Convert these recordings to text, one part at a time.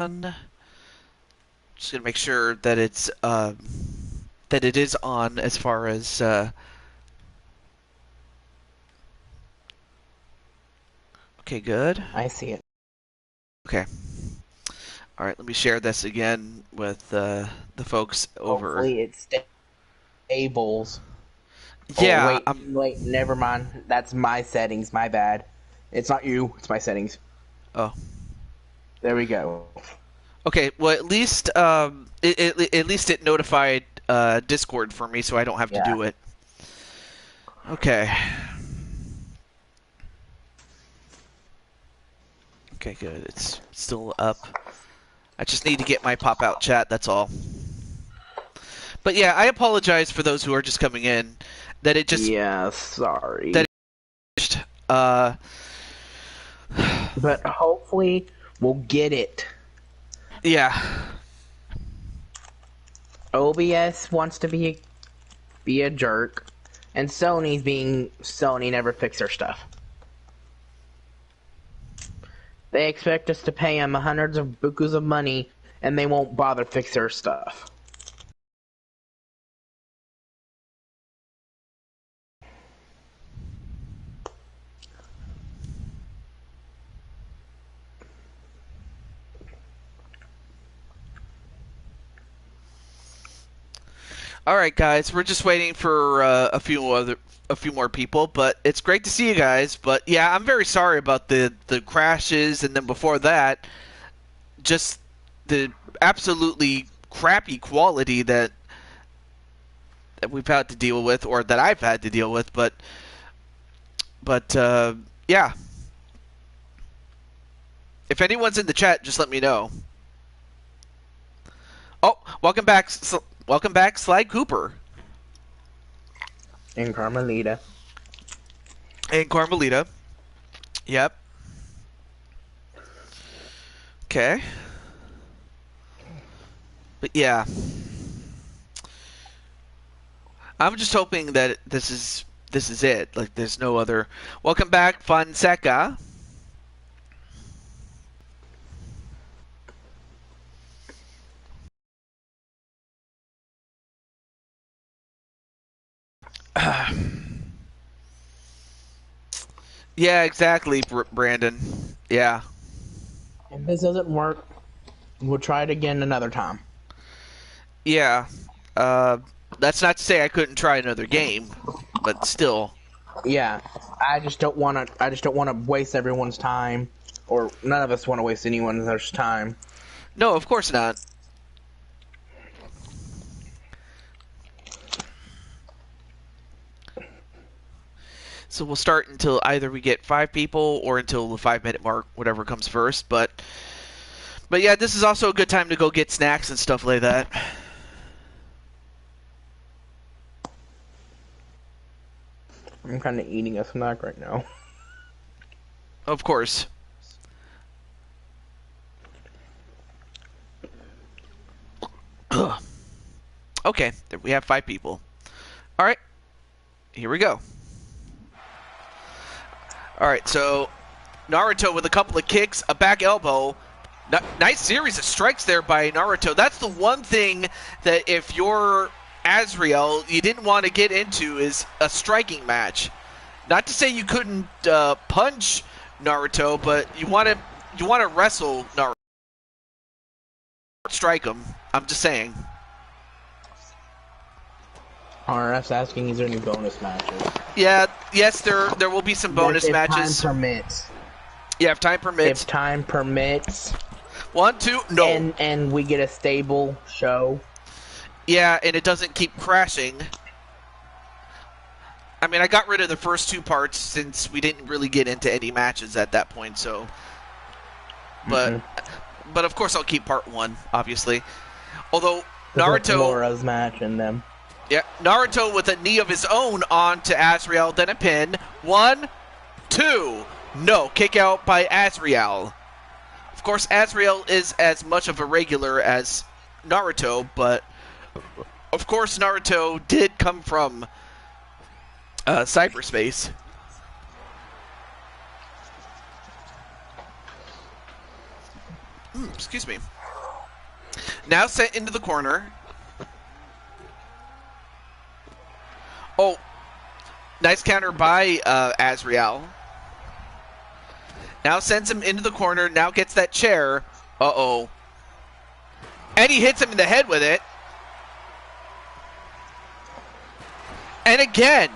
Just gonna make sure that it's that it is on as far as okay, good. I see it. Okay. All right, let me share this again with the folks over. Hopefully it stables. Oh, Yeah, wait, never mind. That's my settings, my bad. It's not you, it's my settings. Oh. There we go. Okay, well at least at least it notified Discord for me, so I don't have to do it. Okay. Okay, good. It's still up. I just need to get my pop-out chat, that's all. But yeah, I apologize for those who are just coming in. That it just... Yeah, sorry. That it, but hopefully we'll get it. Yeah. OBS wants to be a jerk, and Sony never fix their stuff. They expect us to pay them hundreds of bukus of money, and they won't bother fix their stuff. All right, guys, we're just waiting for a few more people, but it's great to see you guys. But yeah, I'm very sorry about the crashes, and then before that, just the absolutely crappy quality that we've had to deal with, or that I've had to deal with. But yeah, if anyone's in the chat, just let me know. Oh, welcome back, Sly Cooper. And Carmelita. And Carmelita. Yep. Okay. But yeah. I'm just hoping that this is it. Like there's no other. Welcome back, Fonseca. Yeah, exactly, Brandon. Yeah. If this doesn't work, we'll try it again another time. Yeah. That's not to say I couldn't try another game, but still. Yeah, I just don't want to waste everyone's time, or none of us want to waste anyone's time. No, of course not. So we'll start until either we get 5 people or until the 5-minute mark, whatever comes first. But yeah, this is also a good time to go get snacks and stuff like that. I'm kind of eating a snack right now. Of course. Okay, we have 5 people. All right, here we go. All right, so Naruto with a couple of kicks, a back elbow. Nice series of strikes there by Naruto. That's the one thing that if you're Azrael, you didn't want to get into is a striking match. Not to say you couldn't punch Naruto, but you want to wrestle Naruto. Strike him. I'm just saying. RF's asking, is there any bonus matches? Yeah, yes, there will be some bonus matches. If time permits. Yeah, if time permits. If time permits. 1, 2, no. And we get a stable show. Yeah, and it doesn't keep crashing. I mean, I got rid of the first 2 parts since we didn't really get into any matches at that point, so. But of course I'll keep part 1, obviously. Although Naruto Laura's match and them. Yeah, Naruto with a knee of his own on to Azrael, then a pin. 1, 2. No, kick out by Azrael. Of course, Azrael is as much of a regular as Naruto, but of course Naruto did come from Cyberspace. Excuse me. Now sent into the corner. Oh, nice counter by Azrael. Now sends him into the corner. Now gets that chair. Uh-oh. And he hits him in the head with it. And again.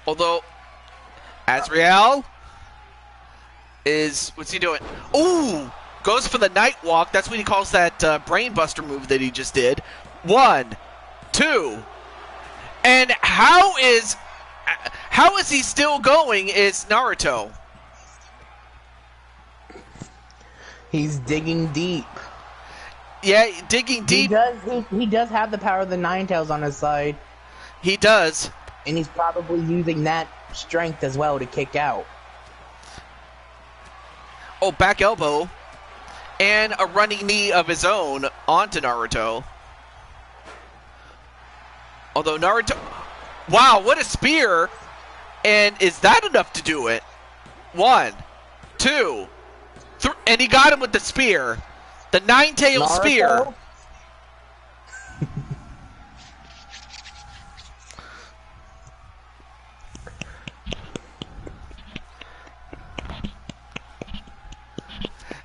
Although, Azrael is... What's he doing? Ooh! Goes for the night walk. That's what he calls that brainbuster move that he just did. 1, 2. And how is he still going is Naruto. He's digging deep. Yeah, digging deep. He does have the power of the Ninetales on his side. He does. And he's probably using that strength as well to kick out. Oh, back elbow. And a running knee of his own onto Naruto. Although Naruto... Wow, what a spear! And is that enough to do it? 1, 2, 3... And he got him with the spear. The nine-tailed spear.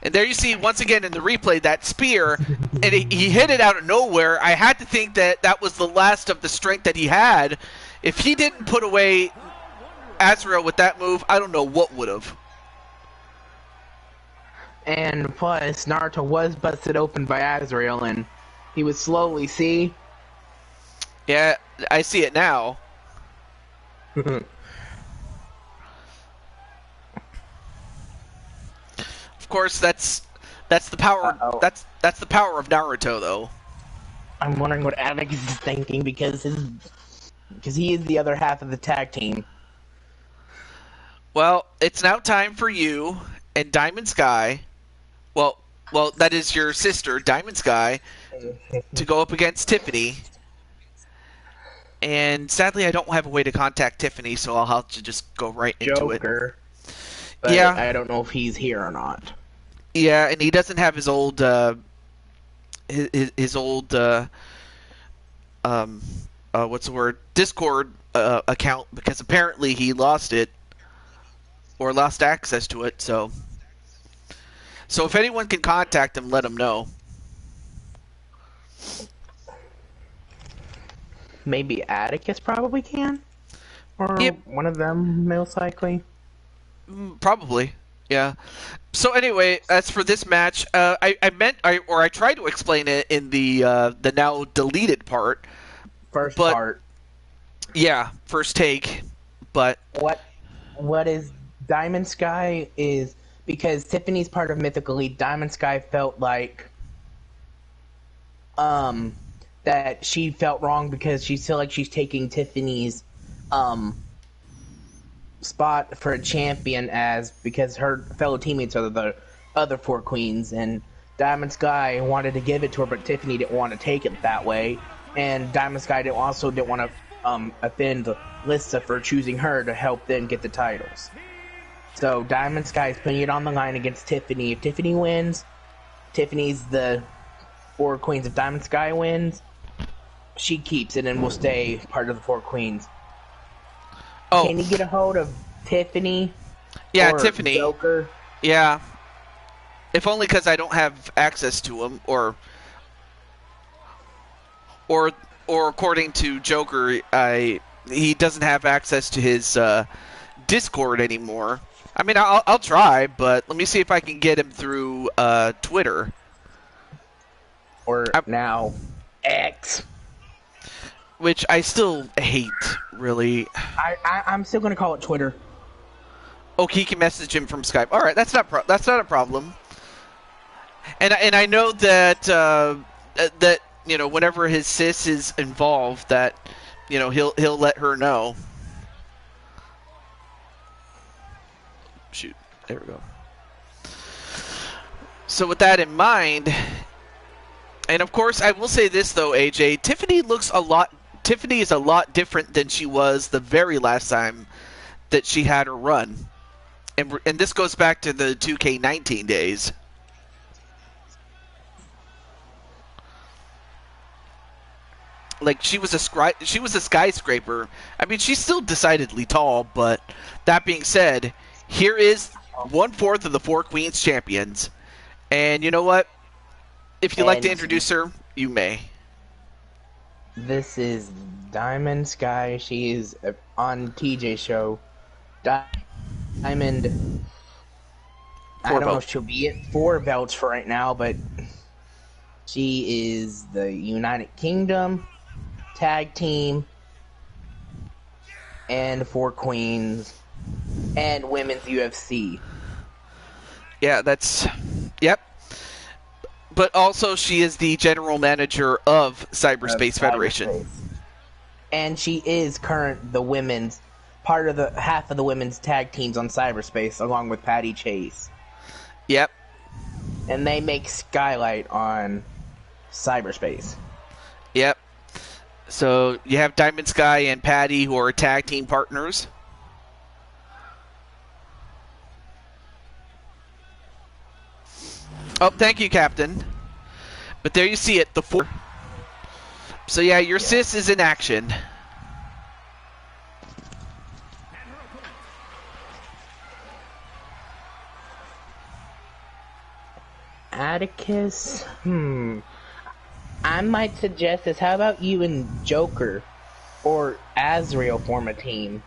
And there you see, once again in the replay, that spear, and he hit it out of nowhere. I had to think that that was the last of the strength that he had. If he didn't put away Azrael with that move, I don't know what would have. And plus, Naruto was busted open by Azrael, and he would slowly see. Yeah, I see it now. Of course, that's the power. That's the power of Naruto, though. I'm wondering what Alex is thinking because he is the other half of the tag team. Well, it's now time for you and Diamond Sky. Well, that is your sister, Diamond Sky, to go up against Tiffany. And sadly, I don't have a way to contact Tiffany, so I'll have to just go right into it. Joker. But yeah, I don't know if he's here or not. Yeah, and he doesn't have his old his old what's the word? Discord account, because apparently he lost it or lost access to it. So if anyone can contact him, let him know. Maybe Atticus probably can, or yep. One of them, most likely. Probably, yeah. So anyway, as for this match, I tried to explain it in the now deleted part. First part. Yeah, first take. But what is Diamond Sky is, because Tiffany's part of Mythical Elite, Diamond Sky felt like that she felt wrong because she feel like she's taking Tiffany's spot for a champion, as because her fellow teammates are the other 4 queens, and Diamond Sky wanted to give it to her, but Tiffany didn't want to take it that way, and Diamond Sky didn't want to offend Lissa for choosing her to help them get the titles. So Diamond Sky is putting it on the line against Tiffany. If Tiffany wins, Tiffany's the 4 queens. If Diamond Sky wins, she keeps it and will stay part of the 4 queens. Oh. Can you get a hold of Tiffany? Yeah, or Tiffany. Joker? Yeah. If only because I don't have access to him, or according to Joker, he doesn't have access to his Discord anymore. I mean, I'll try, but let me see if I can get him through Twitter. Or now X. Which I still hate, really. I'm still gonna call it Twitter. Okay, he can message him from Skype. All right, that's not a problem. And I know that that whenever his sis is involved, that he'll let her know. Shoot, there we go. So with that in mind, and of course I will say this though, AJ, Tiffany looks a lot Tiffany is a lot different than she was the very last time that she had her run. And this goes back to the 2K19 days. Like, she was a skyscraper. I mean, she's still decidedly tall, but that being said, here is 1/4 of the Four Queens champions. And you know what? If you'd like to introduce her, you may. This is Diamond Sky. She is on TJ show. Diamond. I don't know if she'll be at 4 belts for right now, but she is the United Kingdom Tag Team and Four Queens and Women's UFC. Yeah, yep. But also, she is the general manager of Cyberspace Federation. And she is the women's part of half of the women's tag teams on Cyberspace, along with Patty Chase. Yep. And they make Skylight on Cyberspace. Yep. So you have Diamond Sky and Patty, who are tag team partners. Oh, thank you, Captain. But there you see it, the 4. So yeah, your sis is in action. Atticus? I might suggest this. How about you and Joker or Azrael form a team?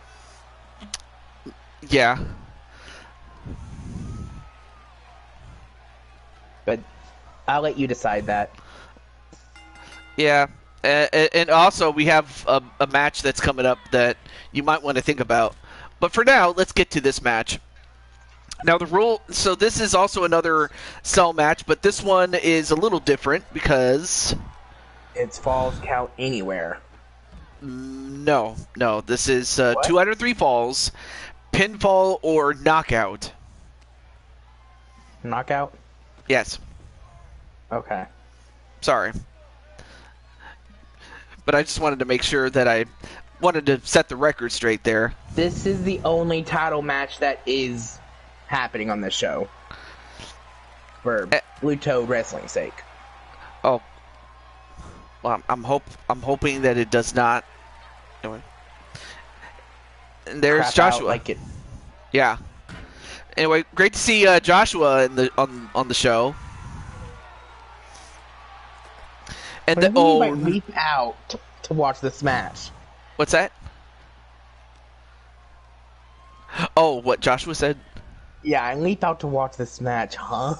Yeah. But I'll let you decide that. Yeah. And also, we have a match that's coming up that you might want to think about. But for now, let's get to this match. Now, so this is also another cell match, but this one is a little different because... It's falls count anywhere. No. This is 2 out of 3 falls, pinfall, or knockout. Knockout? Yes. Okay. Sorry. But I just wanted to make sure that I wanted to set the record straight there. This is the only title match that is happening on this show. For Bluto Wrestling's sake. Oh. Well, I'm hoping that it does not. Anyway. And there's Crap Joshua. Out like it. Yeah. Anyway, great to see Joshua on the show. And might leap out to watch this match. What's that? Oh, what Joshua said? Yeah, I leap out to watch this match, huh?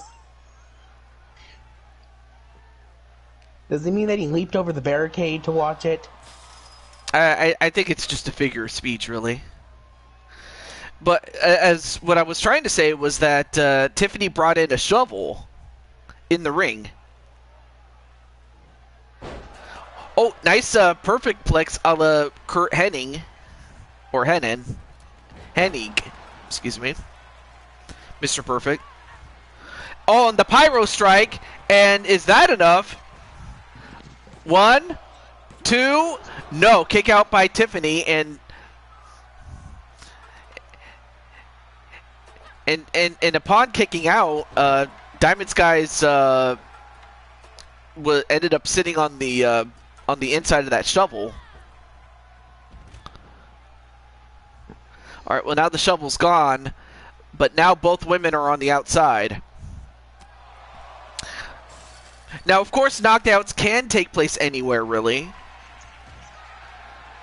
Does it mean that he leaped over the barricade to watch it? I think it's just a figure of speech, really. But as what I was trying to say was that Tiffany brought in a shovel in the ring. Oh, nice perfect plex a la Kurt Hennig. Or Hennig, excuse me. Mr. Perfect. Oh, and the pyro strike. And is that enough? 1, 2, no. Kick out by Tiffany. And upon kicking out, Diamond Sky's ended up sitting on the inside of that shovel. All right, well, now the shovel's gone, but now both women are on the outside. Now, of course, knockouts can take place anywhere, really.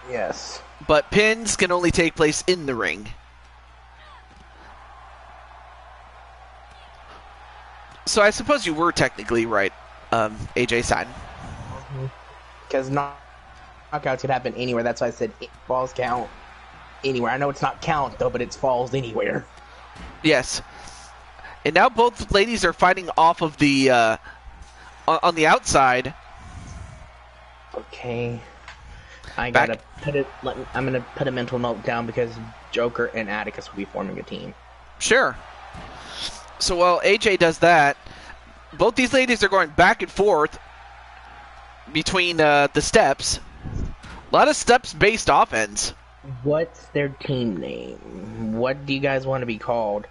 Yes. But pins can only take place in the ring. So I suppose you were technically right, AJ Stein. Because knockouts could happen anywhere. That's why I said falls count anywhere. I know it's not count, though, but it's falls anywhere. Yes. And now both ladies are fighting off of the, on the outside. Okay. I'm gonna put a mental note down because Joker and Atticus will be forming a team. Sure. So while AJ does that, both these ladies are going back and forth between the steps. A lot of steps-based offense. What's their team name? What do you guys want to be called?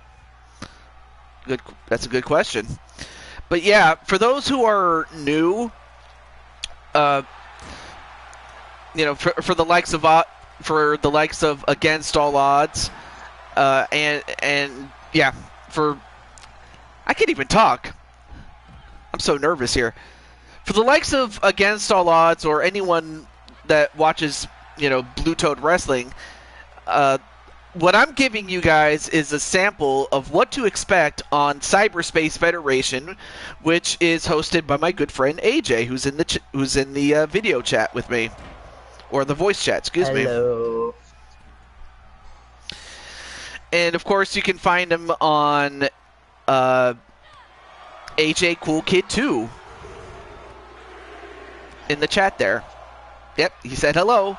Good. That's a good question. But yeah, for those who are new, you know, for the likes of Against All Odds, and yeah, I can't even talk. I'm so nervous here. For the likes of Against All Odds or anyone that watches, you know, Blue Toad Wrestling, what I'm giving you guys is a sample of what to expect on Cyberspace Federation, which is hosted by my good friend AJ, who's in the video chat with me, or the voice chat. Excuse me. Hello. And of course, you can find him on AJ Cool Kid 2 in the chat there. Yep, he said hello.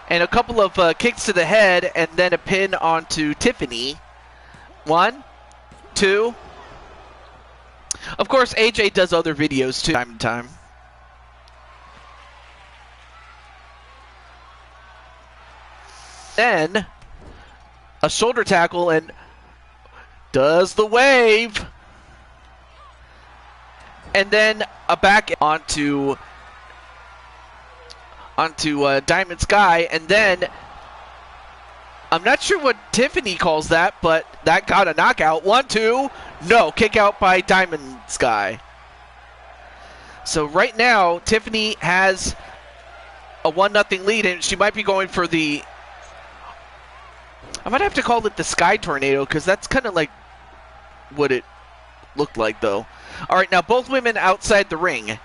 And a couple of kicks to the head and then a pin onto Tiffany. 1, 2. Of course, AJ does other videos too, time to time. Then a shoulder tackle and does the wave. And then a back onto Diamond Sky, and then I'm not sure what Tiffany calls that, but that got a knockout. 1, 2, no, kick out by Diamond Sky. So right now, Tiffany has a 1-0 lead, and she might be going for the, I might have to call it the Sky Tornado, because that's kind of like what it looked like, though. All right, now both women outside the ring.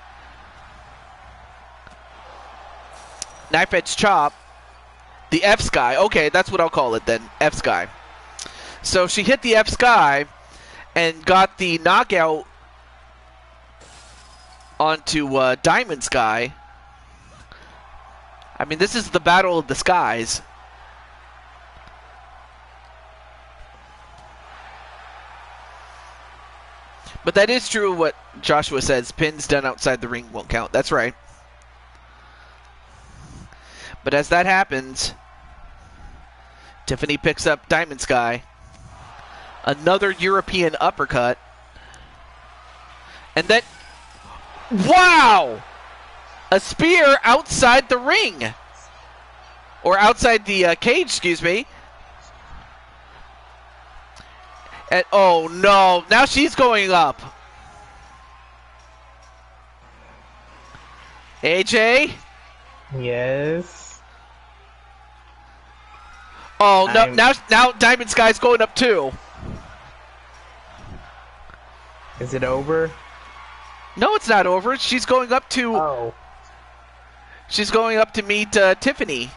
Knife edge chop. The F Sky. Okay, that's what I'll call it then. F Sky. So she hit the F Sky and got the knockout onto Diamond Sky. I mean, this is the battle of the skies. But that is true what Joshua says. Pins done outside the ring won't count. That's right. But as that happens, Tiffany picks up Diamond Sky. Another European uppercut. And then, wow! A spear outside the ring. Or outside the cage, excuse me. And, oh no, now she's going up. AJ? Yes. Oh no! Now Diamond Sky's going up too. Is it over? No, it's not over. She's going up to. Oh. She's going up to meet Tiffany.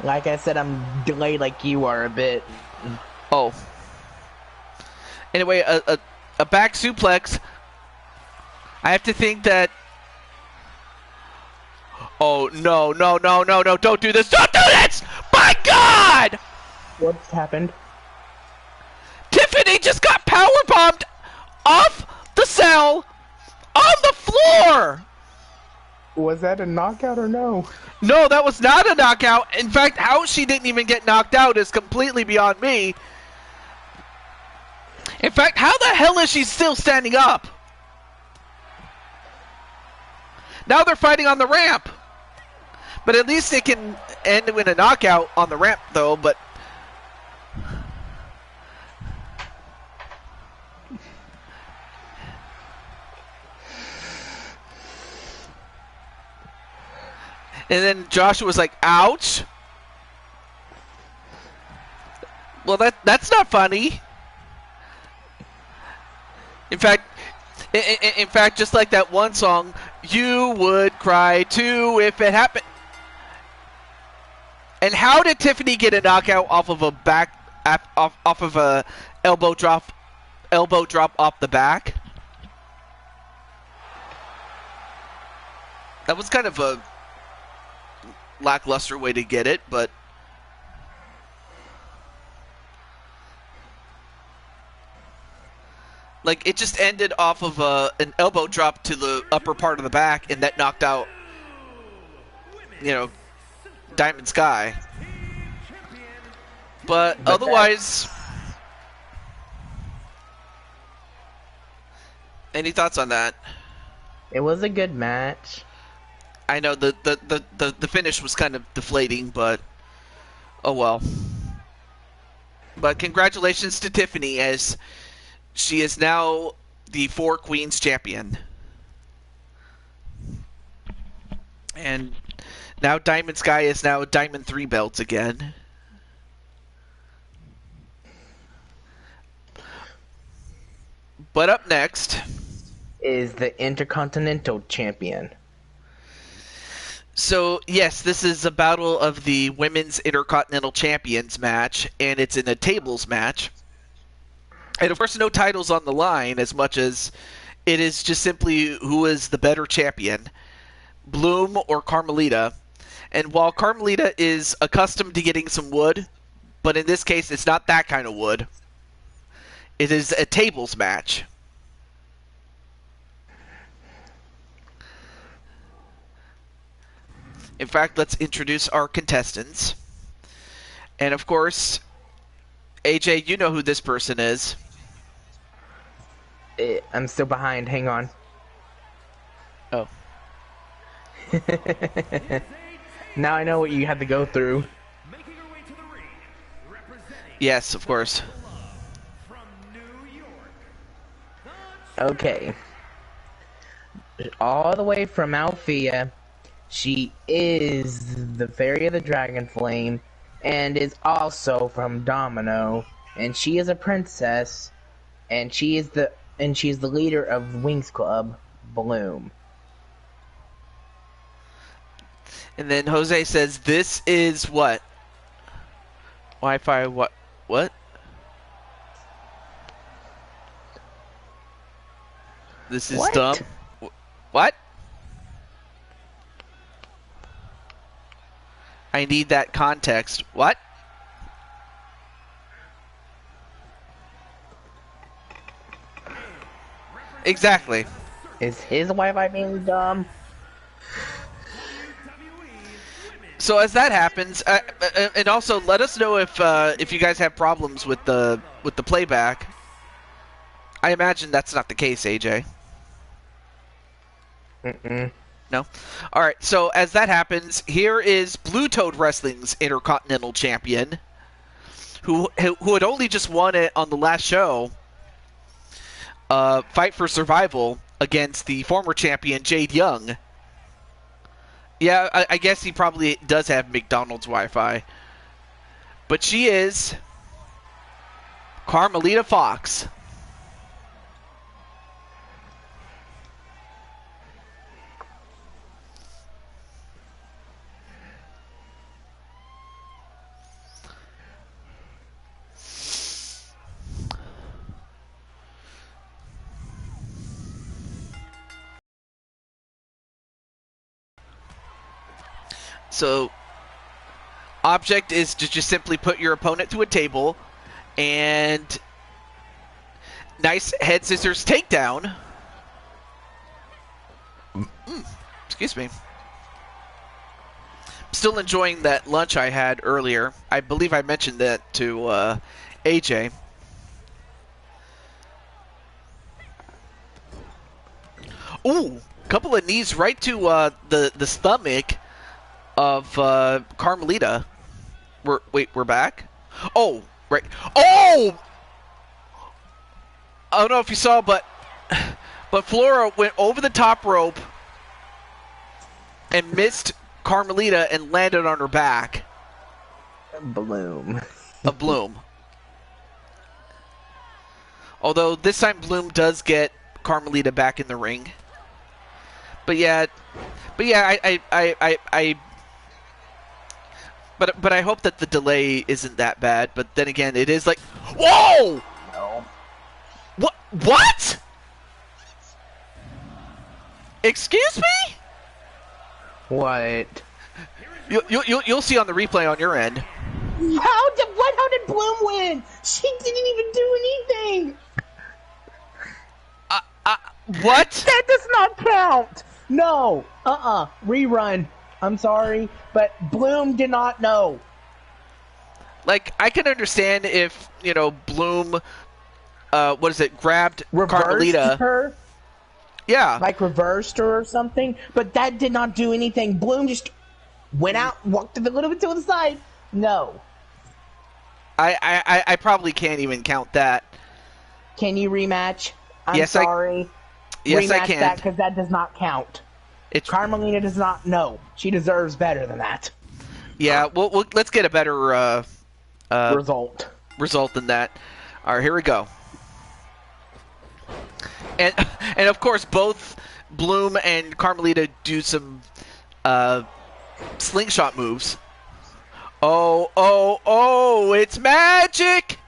Like I said, I'm delayed like you are a bit. Oh. Anyway, a back suplex. I have to think that. Oh, no, don't do this. Don't do this! My God! What's happened? Tiffany just got powerbombed off the cell on the floor! Was that a knockout or no? No, that was not a knockout. In fact, how she didn't even get knocked out is completely beyond me. In fact, how the hell is she still standing up? Now they're fighting on the ramp. But at least it can end in a knockout on the ramp, though, but... And then Joshua was like, ouch. Well, that's not funny. In fact, just like that one song, you would cry too if it happened. And how did Tiffany get a knockout off of a off of a elbow drop off the back? That was kind of a lackluster way to get it, but Like, it just ended off of an elbow drop to the upper part of the back, and that knocked out, you know, Diamond Sky. But otherwise, any thoughts on that? It was a good match. I know the finish was kind of deflating, but oh well. But congratulations to Tiffany, as she is now the Four Queens champion. And now Diamond Sky is now Diamond 3 belts again. But up next is the Intercontinental Champion. So, yes, this is a battle of the Women's Intercontinental Champions match, and it's in a tables match. And, of course, no titles on the line, as much as it is just simply who is the better champion, Bloom or Carmelita. And while Carmelita is accustomed to getting some wood, but in this case, it's not that kind of wood. It is a tables match. In fact, let's introduce our contestants. And of course, AJ, you know who this person is. I'm still behind. Hang on. Oh. Now I know what you had to go through. Yes, of course. Okay. All the way from Althea, she is the Fairy of the Dragon Flame, and is also from Domino, and she is a princess, and she is the leader of Wings Club, Bloom. And then Jose says, "This is what? Wi-Fi what? What? This is What? dumb. What? I need that context. What? Exactly. Is his Wi-Fi being dumb? So as that happens, and also let us know if you guys have problems with the playback. I imagine that's not the case, AJ. No? Alright, so as that happens, here is Blue Toad Wrestling's Intercontinental Champion, who had only just won it on the last show, Fight for Survival, against the former champion, Jade Young. Yeah, I guess he probably does have McDonald's Wi-Fi. But she is Carmelita Fox. So, object is to just simply put your opponent to a table, and nice head scissors takedown. Excuse me. Still enjoying that lunch I had earlier. I believe I mentioned that to AJ. Ooh, couple of knees right to the stomach of Carmelita. We're back? Oh, right. Oh! I don't know if you saw, but Flora went over the top rope and missed Carmelita and landed on her back. Bloom. A Bloom. Although this time Bloom does get Carmelita back in the ring. But yeah, But I hope that the delay isn't that bad. But then again, it is like, whoa! No. What? Excuse me? What? You'll see on the replay on your end. How did Bloom win? She didn't even do anything. What? That does not count! No! Rerun. I'm sorry, but Bloom did not know. Like, I can understand if, you know, Bloom, grabbed Reversed Carmelita. her? Yeah. Like reversed her or something? But that did not do anything. Bloom just went out, walked a little bit to the side. No. I probably can't even count that. Can you rematch? I'm Yes, sorry. Yes, rematch I can. that because that does not count. Carmelita does not know. She deserves better than that. Yeah, let's get a better result than that. All right, here we go. And of course, both Bloom and Carmelita do some slingshot moves. Oh! It's magic.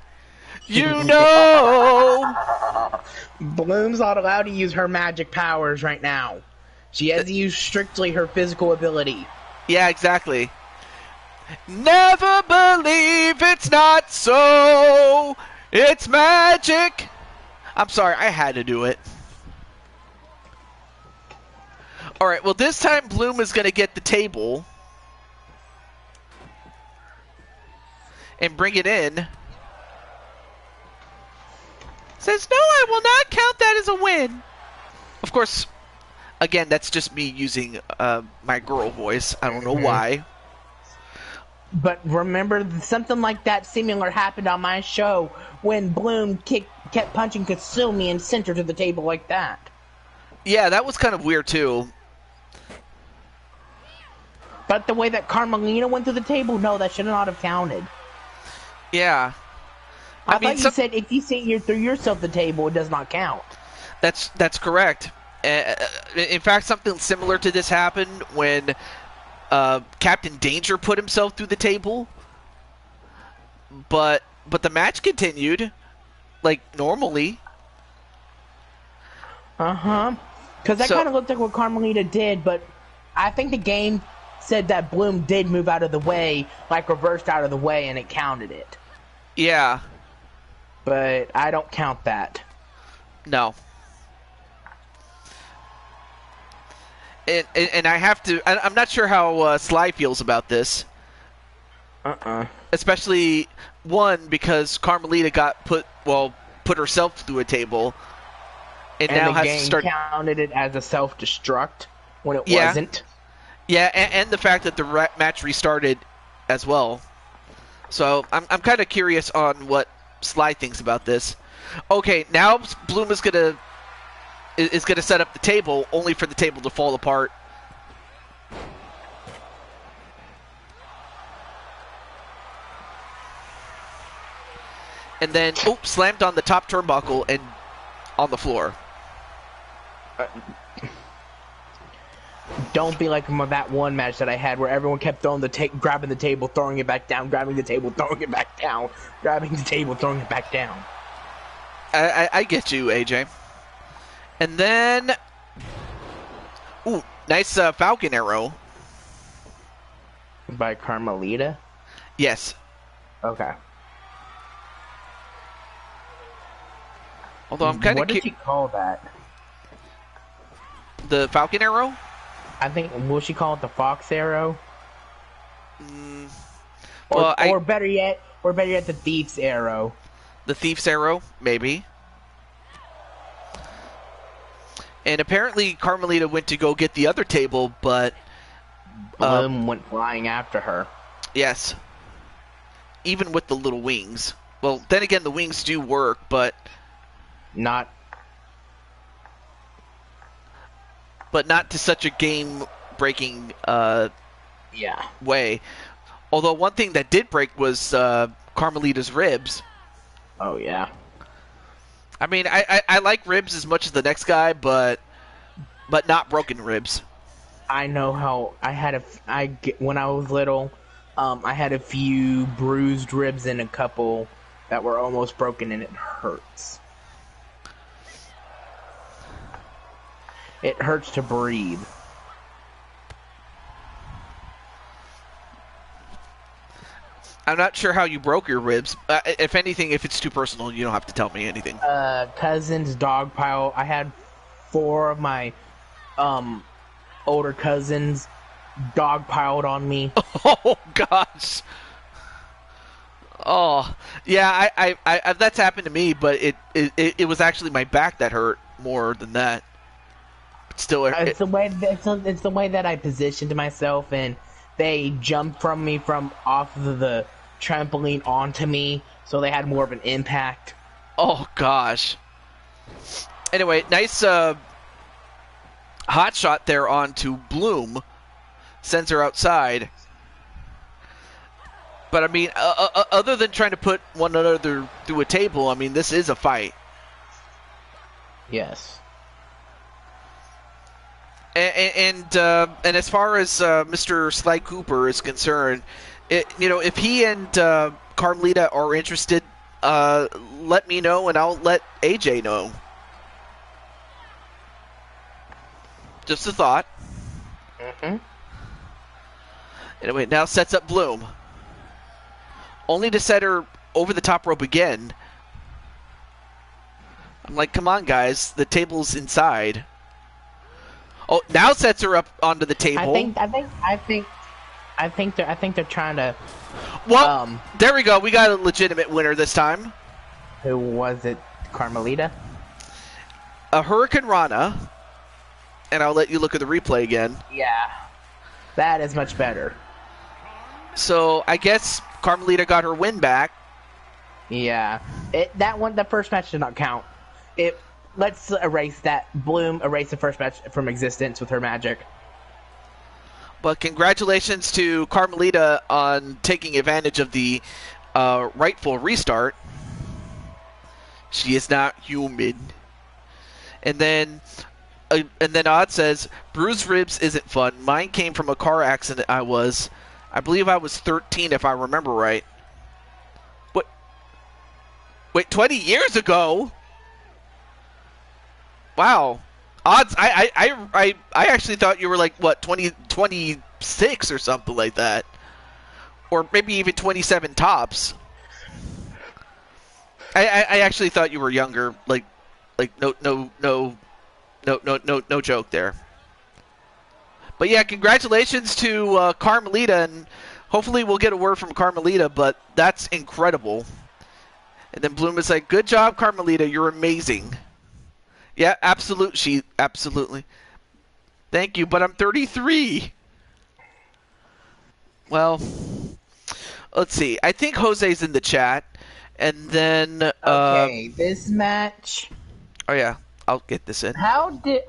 You know. Bloom's not allowed to use her magic powers right now. She has to use strictly her physical ability. Yeah, exactly. Never believe it's not so. It's magic. I'm sorry, I had to do it. Alright, well this time Bloom is going to get the table. And bring it in. Says, no, I will not count that as a win. Of course, again, that's just me using my girl voice. I don't know why. But remember, something like that similar happened on my show when Bloom kept punching Kasumi and sent her to the table like that. Yeah, that was kind of weird too. But the way that Carmelita went to the table, no, that should not have counted. Yeah. I thought you said if you see through yourself the table, it does not count. That's correct. In fact, something similar to this happened when Captain Danger put himself through the table. But the match continued like normally. Because that kind of looked like what Carmelita did, but I think the game said that Bloom did move out of the way, like reversed out of the way, and it counted it. Yeah. But I don't count that. No. And I have to... I'm not sure how Sly feels about this. Especially, one, because Carmelita put herself through a table. And now the has game to start... counted it as a self-destruct when it wasn't. Yeah, and the fact that the match restarted as well. So I'm kind of curious on what Sly thinks about this. Okay, now Bloom is gonna set up the table, only for the table to fall apart. And then, slammed on the top turnbuckle and on the floor. Don't be like that one match that I had where everyone kept throwing grabbing the table, throwing it back down, grabbing the table, throwing it back down, grabbing the table, throwing it back down. I get you, AJ. And then, nice Falcon Arrow. By Carmelita? Yes. Okay. Although I'm kind of... What did she call that? The Falcon Arrow? I think, will she call it the Fox Arrow? Or better yet, the Thief's Arrow. The Thief's Arrow, maybe. And apparently Carmelita went to go get the other table, but... Bloom went flying after her. Yes. Even with the little wings. Well, then again, the wings do work, but... Not to such a game-breaking way. Although one thing that did break was Carmelita's ribs. Oh, yeah. I mean, I like ribs as much as the next guy, but not broken ribs. I know how when I was little, I had a few bruised ribs and a couple that were almost broken, and it hurts. It hurts to breathe. I'm not sure how you broke your ribs. If anything, if it's too personal, you don't have to tell me anything. Cousin's dog pile. I had 4 of my older cousins dogpiled on me. Oh gosh. Oh yeah, I that's happened to me, but it was actually my back that hurt more than that. But still, It's the way that I positioned myself, and they jumped from me from off of the trampoline onto me, so they had more of an impact. Oh gosh. Anyway, nice hot shot there onto Bloom. Sends her outside. But I mean, other than trying to put one another through a table, I mean, this is a fight. Yes. And as far as Mr. Sly Cooper is concerned, if he and Carmelita are interested, let me know and I'll let AJ know. Just a thought. Mm-hmm. Anyway, now sets up Bloom. Only to set her over the top rope again. I'm like, come on, guys. The table's inside. Oh, now sets her up onto the table. I think they're trying to. Well, there we go. We got a legitimate winner this time. Who was it? Carmelita? A Hurricane Rana. And I'll let you look at the replay again. Yeah. That is much better. So, I guess Carmelita got her win back. Yeah. The first match did not count. Let's erase that. Bloom erased the first match from existence with her magic. But congratulations to Carmelita on taking advantage of the rightful restart. She is not human. And then Odd says, bruised ribs isn't fun. Mine came from a car accident I believe I was 13 if I remember right. What? Wait, 20 years ago? Wow. Odds, I actually thought you were like, what, 26 or something like that. Or maybe even 27 tops. I actually thought you were younger. Like no joke there. But yeah, congratulations to Carmelita, and hopefully we'll get a word from Carmelita, but that's incredible. And then Bloom is like, good job, Carmelita, you're amazing. Yeah, absolutely. Thank you, but I'm 33. Well, let's see. I think Jose's in the chat, and then... Okay, this match... Oh, yeah. I'll get this in.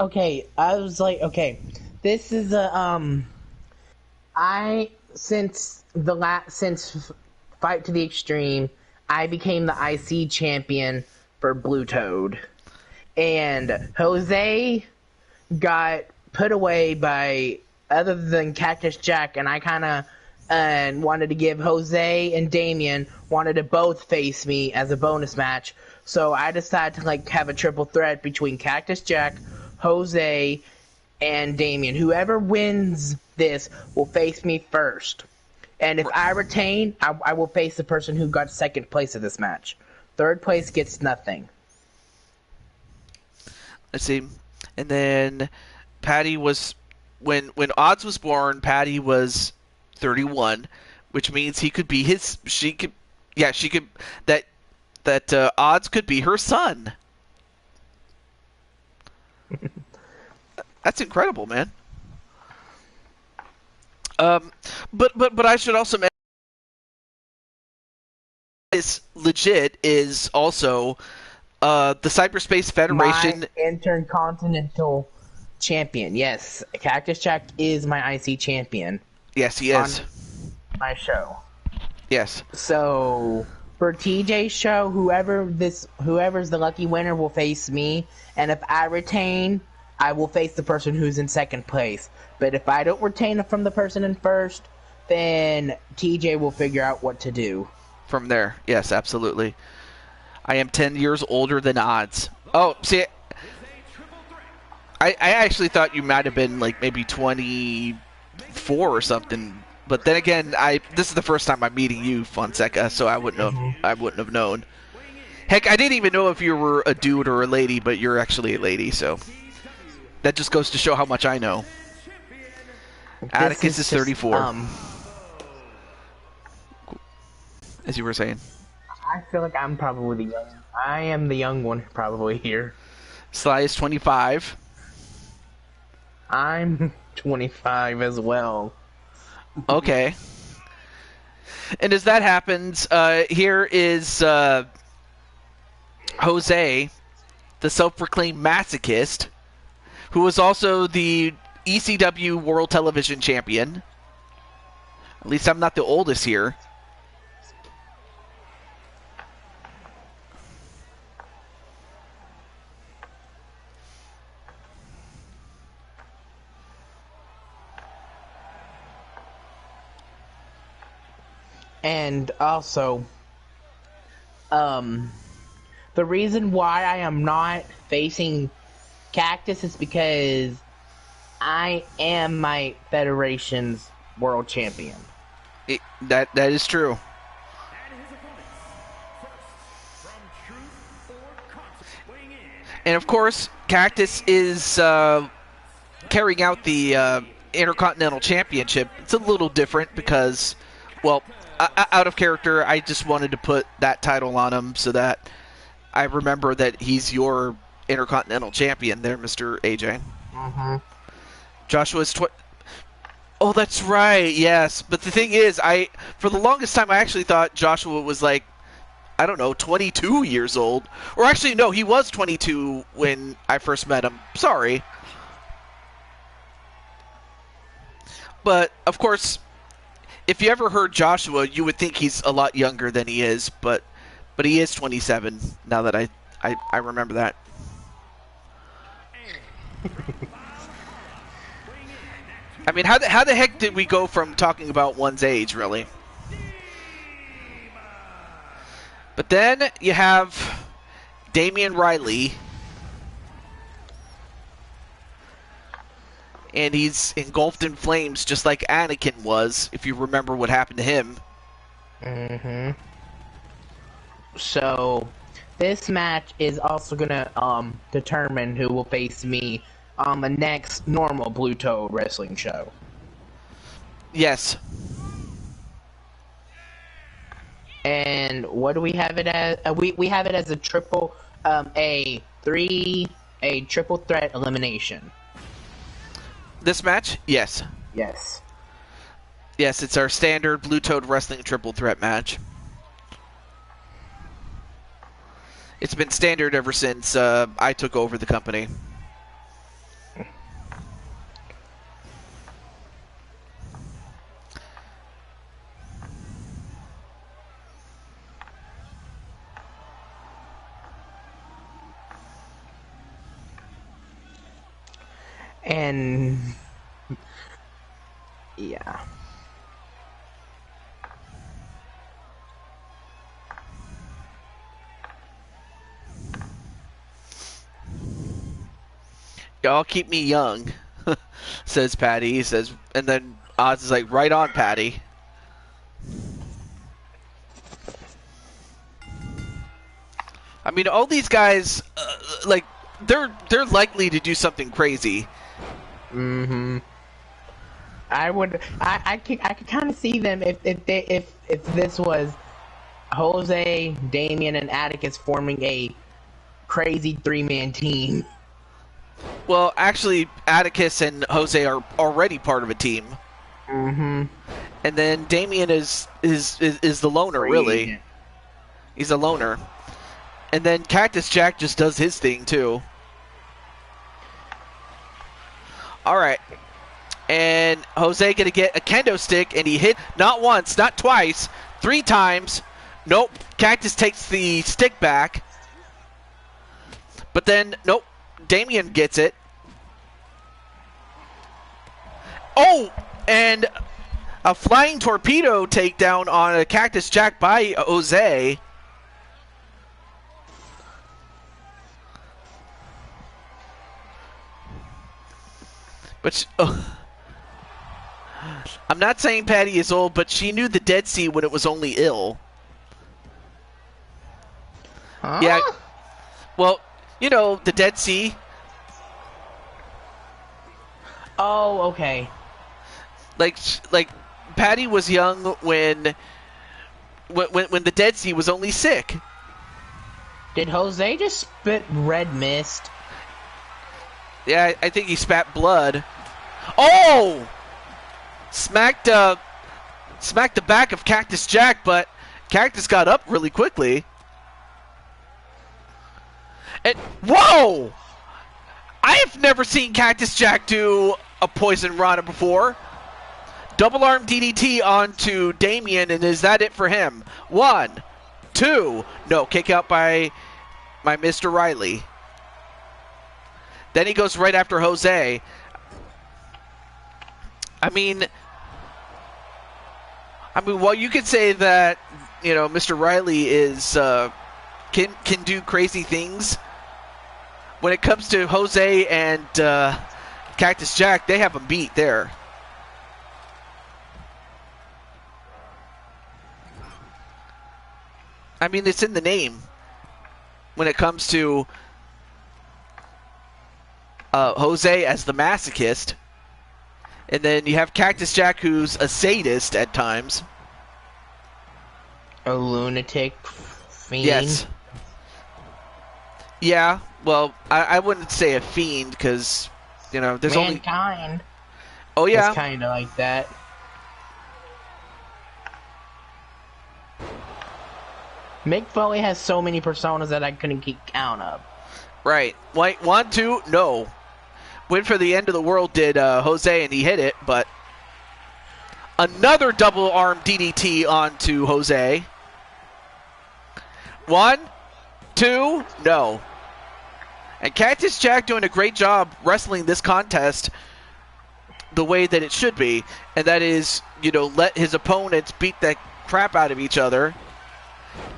Okay, I was like, okay, this is since Fight to the Extreme, I became the IC champion for Blue Toad. And Jose got put away by other than Cactus Jack, and I kind of wanted to give Jose and Damien wanted to both face me as a bonus match. So I decided to have a triple threat between Cactus Jack, Jose, and Damien. Whoever wins this will face me first. And if I retain, I will face the person who got second place of this match. Third place gets nothing. Let's see. And then Patty was when Odds was born, Patty was 31, which means he could be that Odds could be her son. That's incredible, man. But I should also mention is legit is also the Cyberspace Federation. My intercontinental champion. Yes, Cactus Jack is my IC champion. Yes, he is. On my show. Yes. So for TJ's show, whoever's the lucky winner will face me, and if I retain, I will face the person who's in second place. But if I don't retain from the person in first, then TJ will figure out what to do. From there, yes, absolutely. I am 10 years older than Odds. Oh, see, I actually thought you might have been like maybe 24 or something. But then again, this is the first time I'm meeting you, Fonseca, so I wouldn't have known. Heck, I didn't even know if you were a dude or a lady, but you're actually a lady, so That just goes to show how much I know. Atticus is 34. As you were saying. I feel like I'm probably the young. I am the young one probably here. Sly is 25. I'm 25 as well. Okay. And as that happens, here is Jose, the self-proclaimed masochist, who was also the ECW World Television Champion. At least I'm not the oldest here. And also, the reason why I am not facing Cactus is because I am my federation's world champion. That is true. And of course, Cactus is carrying out the Intercontinental Championship. It's a little different because, well, out of character, I just wanted to put that title on him so that I remember that he's your Intercontinental Champion there, Mr. AJ. Mm-hmm. Joshua's Oh, that's right, yes. But the thing is, for the longest time, I actually thought Joshua was like, I don't know, 22 years old. Or actually, no, he was 22 when I first met him. Sorry. But, of course, if you ever heard Joshua, you would think he's a lot younger than he is, but he is 27, now that I remember that. I mean, how the heck did we go from talking about one's age, really? But then you have Damian Riley, and he's engulfed in flames just like Anakin was, if you remember what happened to him. Mm-hmm. So, this match is also gonna determine who will face me on the next normal Blue Toad wrestling show. Yes. And what do we have it as? We have it as a triple, a triple threat elimination. This match? Yes. Yes. Yes, it's our standard Blue Toad Wrestling triple threat match. It's been standard ever since I took over the company. And yeah. Y'all keep me young, says Patty. He says, and then Oz is like, right on, Patty. I mean, all these guys, like, they're likely to do something crazy. Mm-hmm. I could kind of see them if this was Jose, Damian, and Atticus forming a crazy three-man team. Well, actually, Atticus and Jose are already part of a team. Mm-hmm. And then Damian is the loner, really. He's a loner. And then Cactus Jack just does his thing, too. All right. And Jose going to get a kendo stick, and he hit not once, not twice, 3 times. Nope. Cactus takes the stick back. But then, nope. Damian gets it. Oh! And a flying torpedo takedown on a Cactus Jack by Jose. But I'm not saying Patty is old, but she knew the Dead Sea when it was only ill. Huh? Yeah. Well, you know, the Dead Sea. Oh, okay. Like Patty was young when the Dead Sea was only sick. Did Jose just spit red mist? Yeah, I think he spat blood. Oh! Smacked the back of Cactus Jack, but Cactus got up really quickly. And whoa! I have never seen Cactus Jack do a Poison Rana before. Double arm DDT onto Damien, and is that it for him? 1, 2, no, kick out by Mr. Riley. Then he goes right after Jose. I mean, while you could say that, you know, Mr. Riley is can do crazy things, when it comes to Jose and Cactus Jack, they have him beat there. I mean, it's in the name when it comes to Jose as the masochist. And then you have Cactus Jack, who's a sadist at times. A lunatic fiend? Yes. Yeah, well, I wouldn't say a fiend, because, you know, there's Mankind. Oh, yeah? It's kind of like that. Mick Foley has so many personas that I couldn't keep count of. Right. Like, 1, 2, no. Went for the end of the world did Jose, and he hit it, but another double arm DDT onto Jose. 1, 2, no. And Cactus Jack doing a great job wrestling this contest the way that it should be, and that is, you know, let his opponents beat the crap out of each other,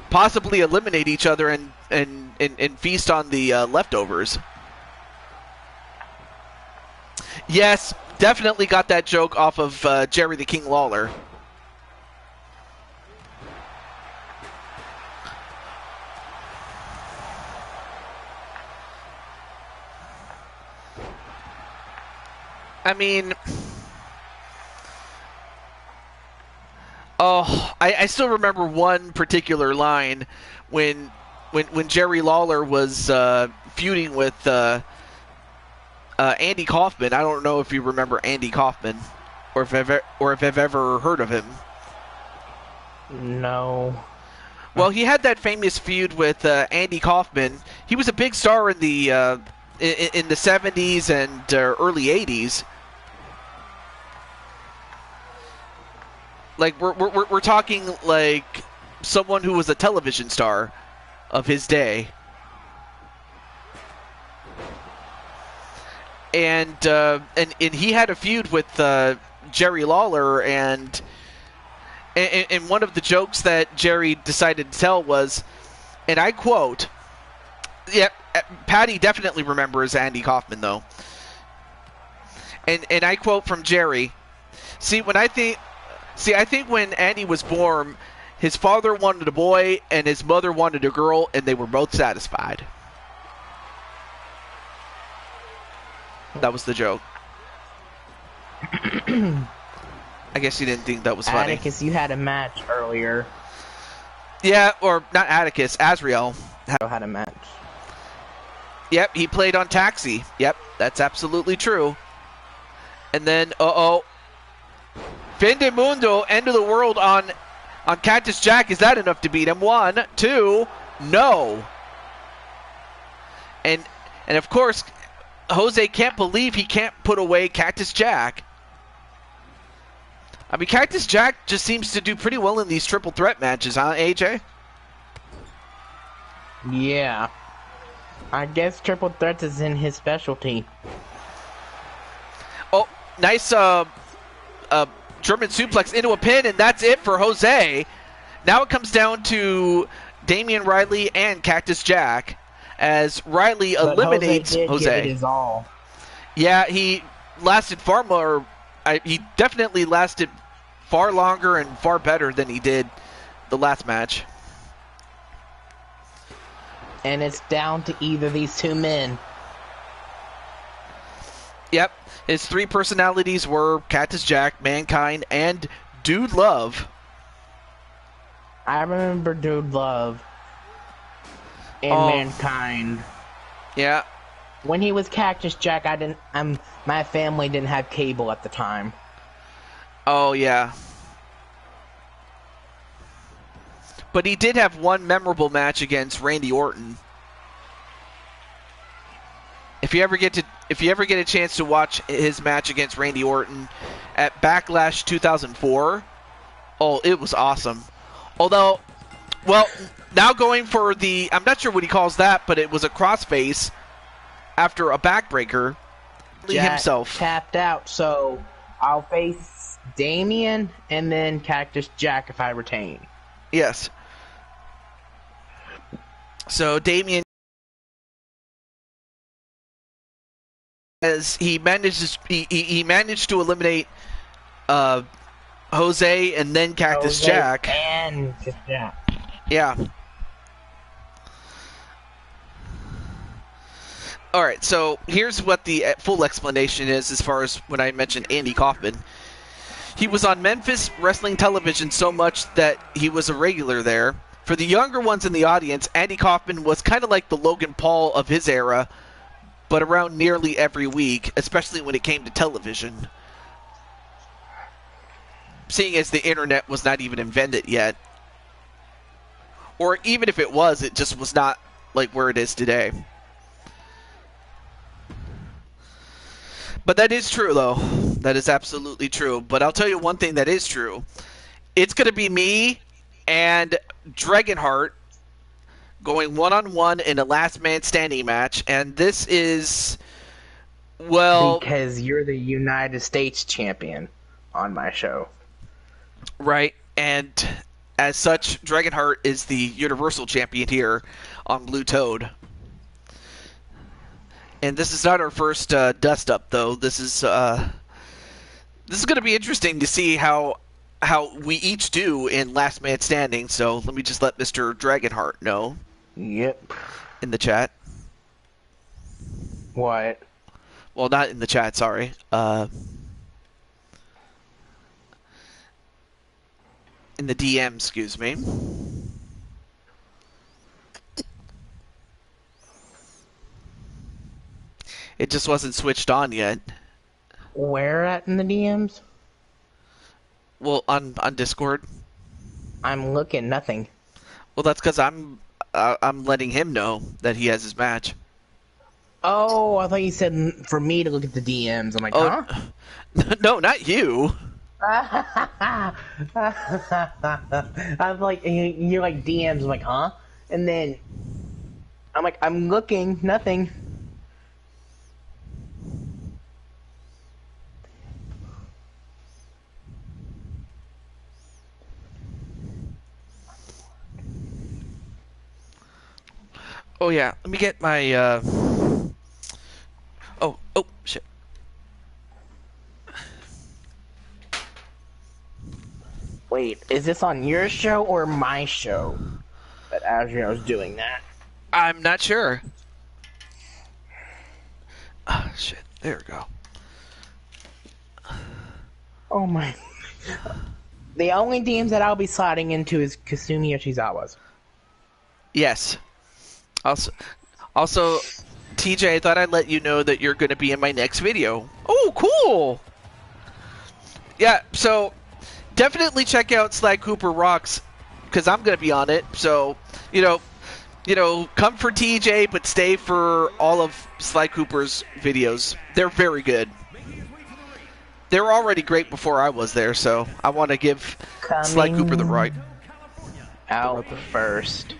possibly eliminate each other, and feast on the leftovers. Yes, definitely got that joke off of Jerry the King Lawler. I mean, oh, I still remember one particular line when Jerry Lawler was feuding with Andy Kaufman. I don't know if you remember Andy Kaufman, or if I've ever heard of him. No. Well, he had that famous feud with Andy Kaufman. He was a big star in the 70s and early 80s. Like we're talking like someone who was a television star of his day. And he had a feud with Jerry Lawler, and one of the jokes that Jerry decided to tell was, and I quote, yeah, Patty definitely remembers Andy Kaufman though, and I quote from Jerry, I think when Andy was born, his father wanted a boy and his mother wanted a girl, and they were both satisfied. That was the joke. I guess you didn't think that was funny. Atticus, you had a match earlier. Yeah, or not Atticus, Azrael Had a match. Yep, he played on Taxi. Yep, that's absolutely true. And then, Fin de Mundo, end of the world on Cactus Jack. Is that enough to beat him? 1, 2, no. And of course, Jose can't believe he can't put away Cactus Jack. I mean, Cactus Jack just seems to do pretty well in these triple threat matches, huh, AJ? Yeah. I guess triple threats is in his specialty. Oh, nice German suplex into a pin, and that's it for Jose. Now it comes down to Damian Riley and Cactus Jack, as Riley eliminates Jose. Jose. Give it his all. Yeah, he lasted far more. He definitely lasted far longer and far better than he did the last match. And it's down to either these two men. Yep. His 3 personalities were Cactus Jack, Mankind, and Dude Love. I remember Dude Love and Mankind. Yeah. When he was Cactus Jack, my family didn't have cable at the time. Oh, yeah. But he did have one memorable match against Randy Orton. If you ever get a chance to watch his match against Randy Orton at Backlash 2004, oh, it was awesome. Although, well, now going for the, I'm not sure what he calls that, but it was a crossface after a backbreaker. Jack himself tapped out, so I'll face Damien and then Cactus Jack if I retain. Yes. So Damien, as he managed to eliminate Jose and then Cactus Jack. And Jack. Yeah. All right, so here's what the full explanation is as far as when I mentioned Andy Kaufman. He was on Memphis Wrestling Television so much that he was a regular there. For the younger ones in the audience, Andy Kaufman was kind of like the Logan Paul of his era, but around nearly every week, especially when it came to television. Seeing as the internet was not even invented yet. Or even if it was, it just was not like where it is today. But that is true, though. That is absolutely true. But I'll tell you one thing that is true. It's going to be me and Dragonheart going one-on-one in a last man standing match. And this is, well... because you're the United States champion on my show. Right. And as such, Dragonheart is the Universal Champion here on Blue Toad. And this is not our first dust-up, though. This is going to be interesting to see how we each do in Last Man Standing. So let me just let Mr. Dragonheart know. Yep. In the chat. What? Well, not in the chat, sorry. In the DM, excuse me. It just wasn't switched on yet. Where at in the DMs? Well, on Discord. I'm looking, nothing. Well, that's because I'm letting him know that he has his match. Oh, I thought you said for me to look at the DMs. I'm like, huh? No, not you. I'm like, you're like DMs. I'm like, huh? And then I'm like, I'm looking, nothing. Oh yeah, let me get my Oh shit. Wait, is this on your show or my show that Adrian's doing that? I'm not sure. Oh shit, there we go. Oh my. The only DMs that I'll be sliding into is Kasumi Yoshizawa's. Yes. Also, TJ, I thought I'd let you know that you're going to be in my next video. Oh, cool! Yeah, so definitely check out Sly Cooper Rocks, because I'm going to be on it. So, you know, come for TJ, but stay for all of Sly Cooper's videos. They're very good. They were already great before I was there, so I want to give Sly Cooper the right. Out first.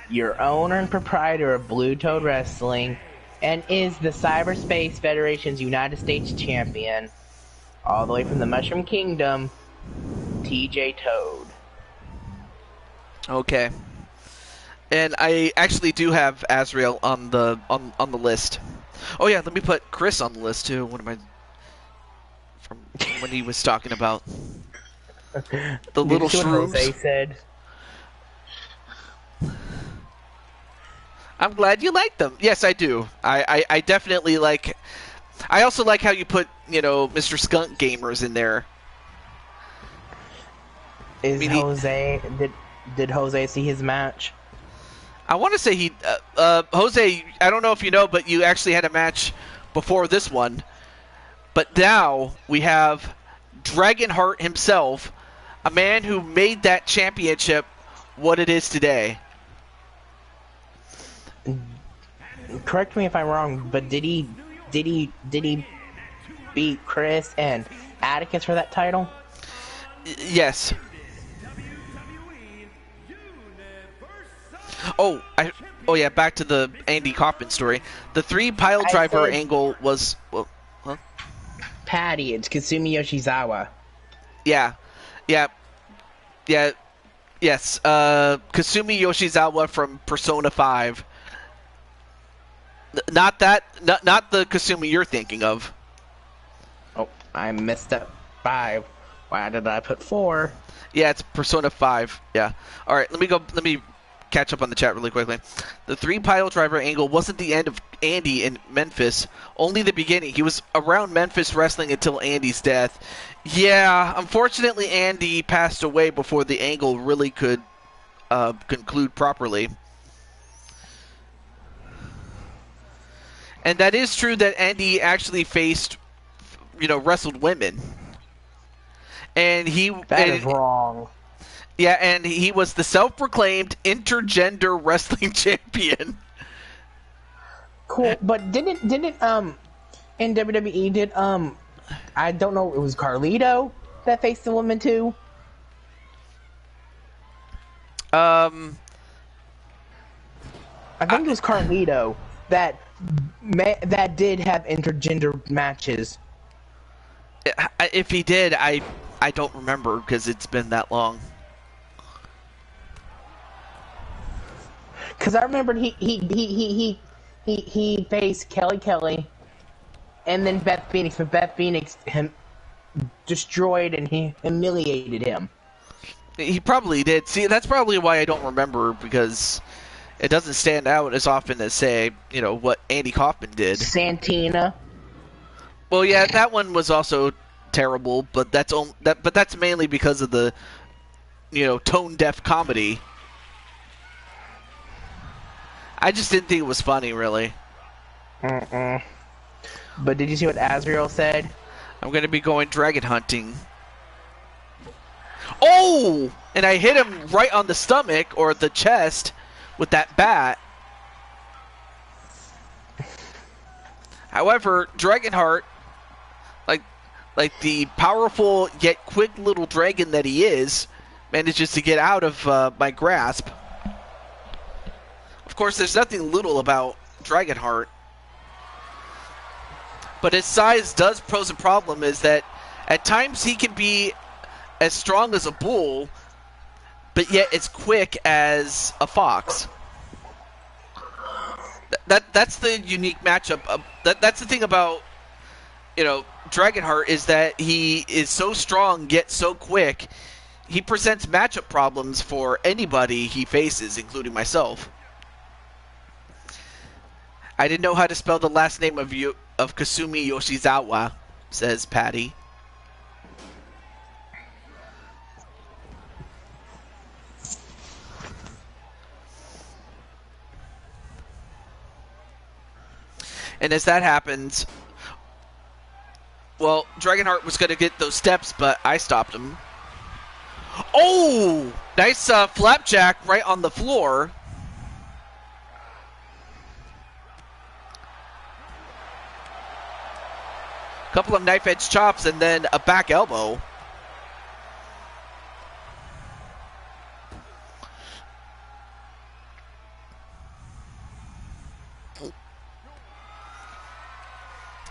Your owner and proprietor of Blue Toad Wrestling, and is the Cyberspace Federation's United States champion, all the way from the Mushroom Kingdom, TJ Toad. Okay. And I actually do have Azrael on the list. Oh yeah, let me put Chris on the list too. What am I from when he was talking about the little shrooms? Jose said. I'm glad you like them. Yes, I do. I definitely like... I also like how you put, Mr. Skunk Gamers in there. Is Jose did Jose see his match? I want to say he Jose, I don't know if you know, but you actually had a match before this one. But now we have Dragonheart himself, a man who made that championship what it is today. Correct me if I'm wrong, but did he beat Chris and Atticus for that title? Yes. Oh yeah, back to the Andy Kaufman story. The 3 pile driver angle was Patty, it's Kasumi Yoshizawa. Yeah. Yes. Kasumi Yoshizawa from Persona 5. Not the Kasumi you're thinking of. Oh, I messed up 5. Why did I put 4? Yeah, it's Persona 5. Yeah. All right, let me catch up on the chat really quickly. The 3 pile driver angle wasn't the end of Andy in Memphis, only the beginning. He was around Memphis wrestling until Andy's death. Yeah, unfortunately Andy passed away before the angle really could conclude properly. And that is true that Andy actually faced, wrestled women. And That is wrong. Yeah, and he was the self-proclaimed intergender wrestling champion. Cool, but didn't in WWE I don't know, it was Carlito that faced the woman too? I think it was Carlito that did have intergender matches. If he did, I don't remember because it's been that long. Because I remember he faced Kelly, and then Beth Phoenix, but Beth Phoenix destroyed and he humiliated him. He probably did. See, that's probably why I don't remember, because it doesn't stand out as often as, say, what Andy Kaufman did. Santina. Well, yeah, that one was also terrible, but that's mainly because of the, tone-deaf comedy. I just didn't think it was funny, really. But did you see what Azrael said? I'm going to be going dragon hunting. Oh! And I hit him right on the stomach or the chest with that bat. However, Dragonheart, like the powerful yet quick little dragon that he is, manages to get out of my grasp. Of course, there's nothing little about Dragonheart. But his size does pose a problem, is that at times he can be as strong as a bull, but yet as quick as a fox. That's the unique matchup. That's the thing about, Dragonheart, is that he is so strong yet so quick. He presents matchup problems for anybody he faces, including myself. I didn't know how to spell the last name of Kasumi Yoshizawa, says Patty. And as that happens, well, Dragonheart was going to get those steps, but I stopped him. Oh! Nice flapjack right on the floor. Couple of knife edge chops and then a back elbow.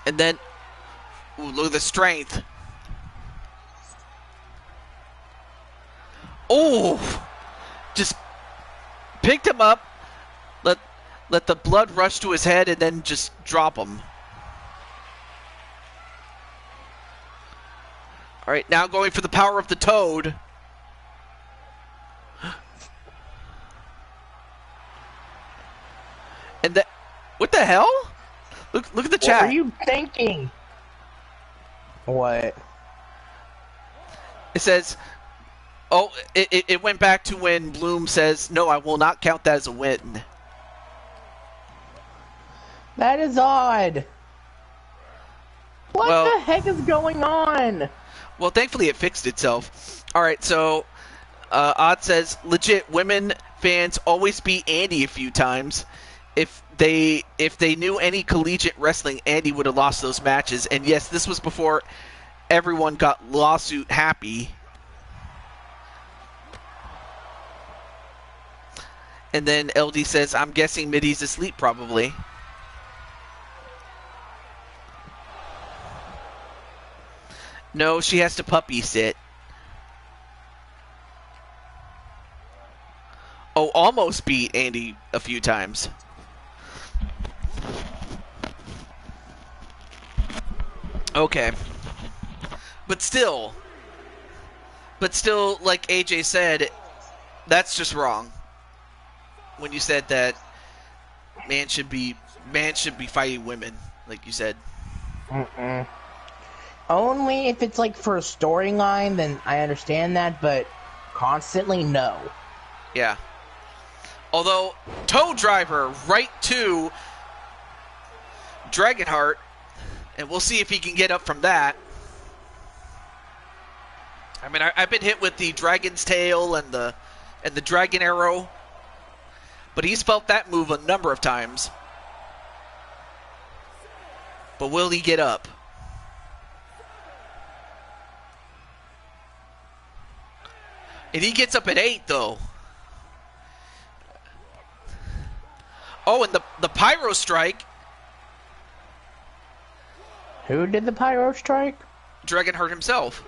And then, ooh, look at the strength. Oh, just picked him up, let the blood rush to his head, and then just drop him. All right, now going for the power of the toad. And what the hell? Look at the chat. What are you thinking? What? It says, oh, it went back to when Bloom says, no, I will not count that as a win. That is odd. What Well, the heck is going on? Well, thankfully it fixed itself. All right, so Odd says, legit, women fans always beat Andy a few times. If they knew any collegiate wrestling, Andy would have lost those matches. And yes, this was before everyone got lawsuit happy. And then LD says, I'm guessing Middy's asleep probably. No, she has to puppy sit. Oh, almost beat Andy a few times. Okay. But still, like AJ said, that's just wrong. When you said that man should be fighting women, like you said. Mm-mm. Only if it's like for a storyline, then I understand that, but constantly, no. Yeah. Although, toe driver right to Dragonheart, and we'll see if he can get up from that. I mean, I've been hit with the Dragon's Tail and the Dragon Arrow, but he's felt that move a number of times. But will he get up? And he gets up at 8, though. Oh, and the Pyro Strike. Who did the Pyro Strike? Dragonheart himself.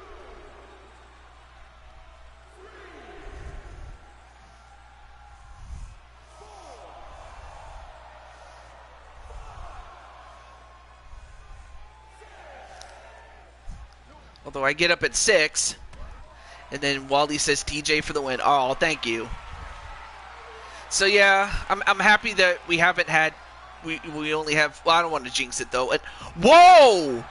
Although I get up at 6. And then Wally says TJ for the win. Oh, thank you. So yeah, I'm happy that we haven't had we only have, well, I don't want to jinx it though. And, whoa!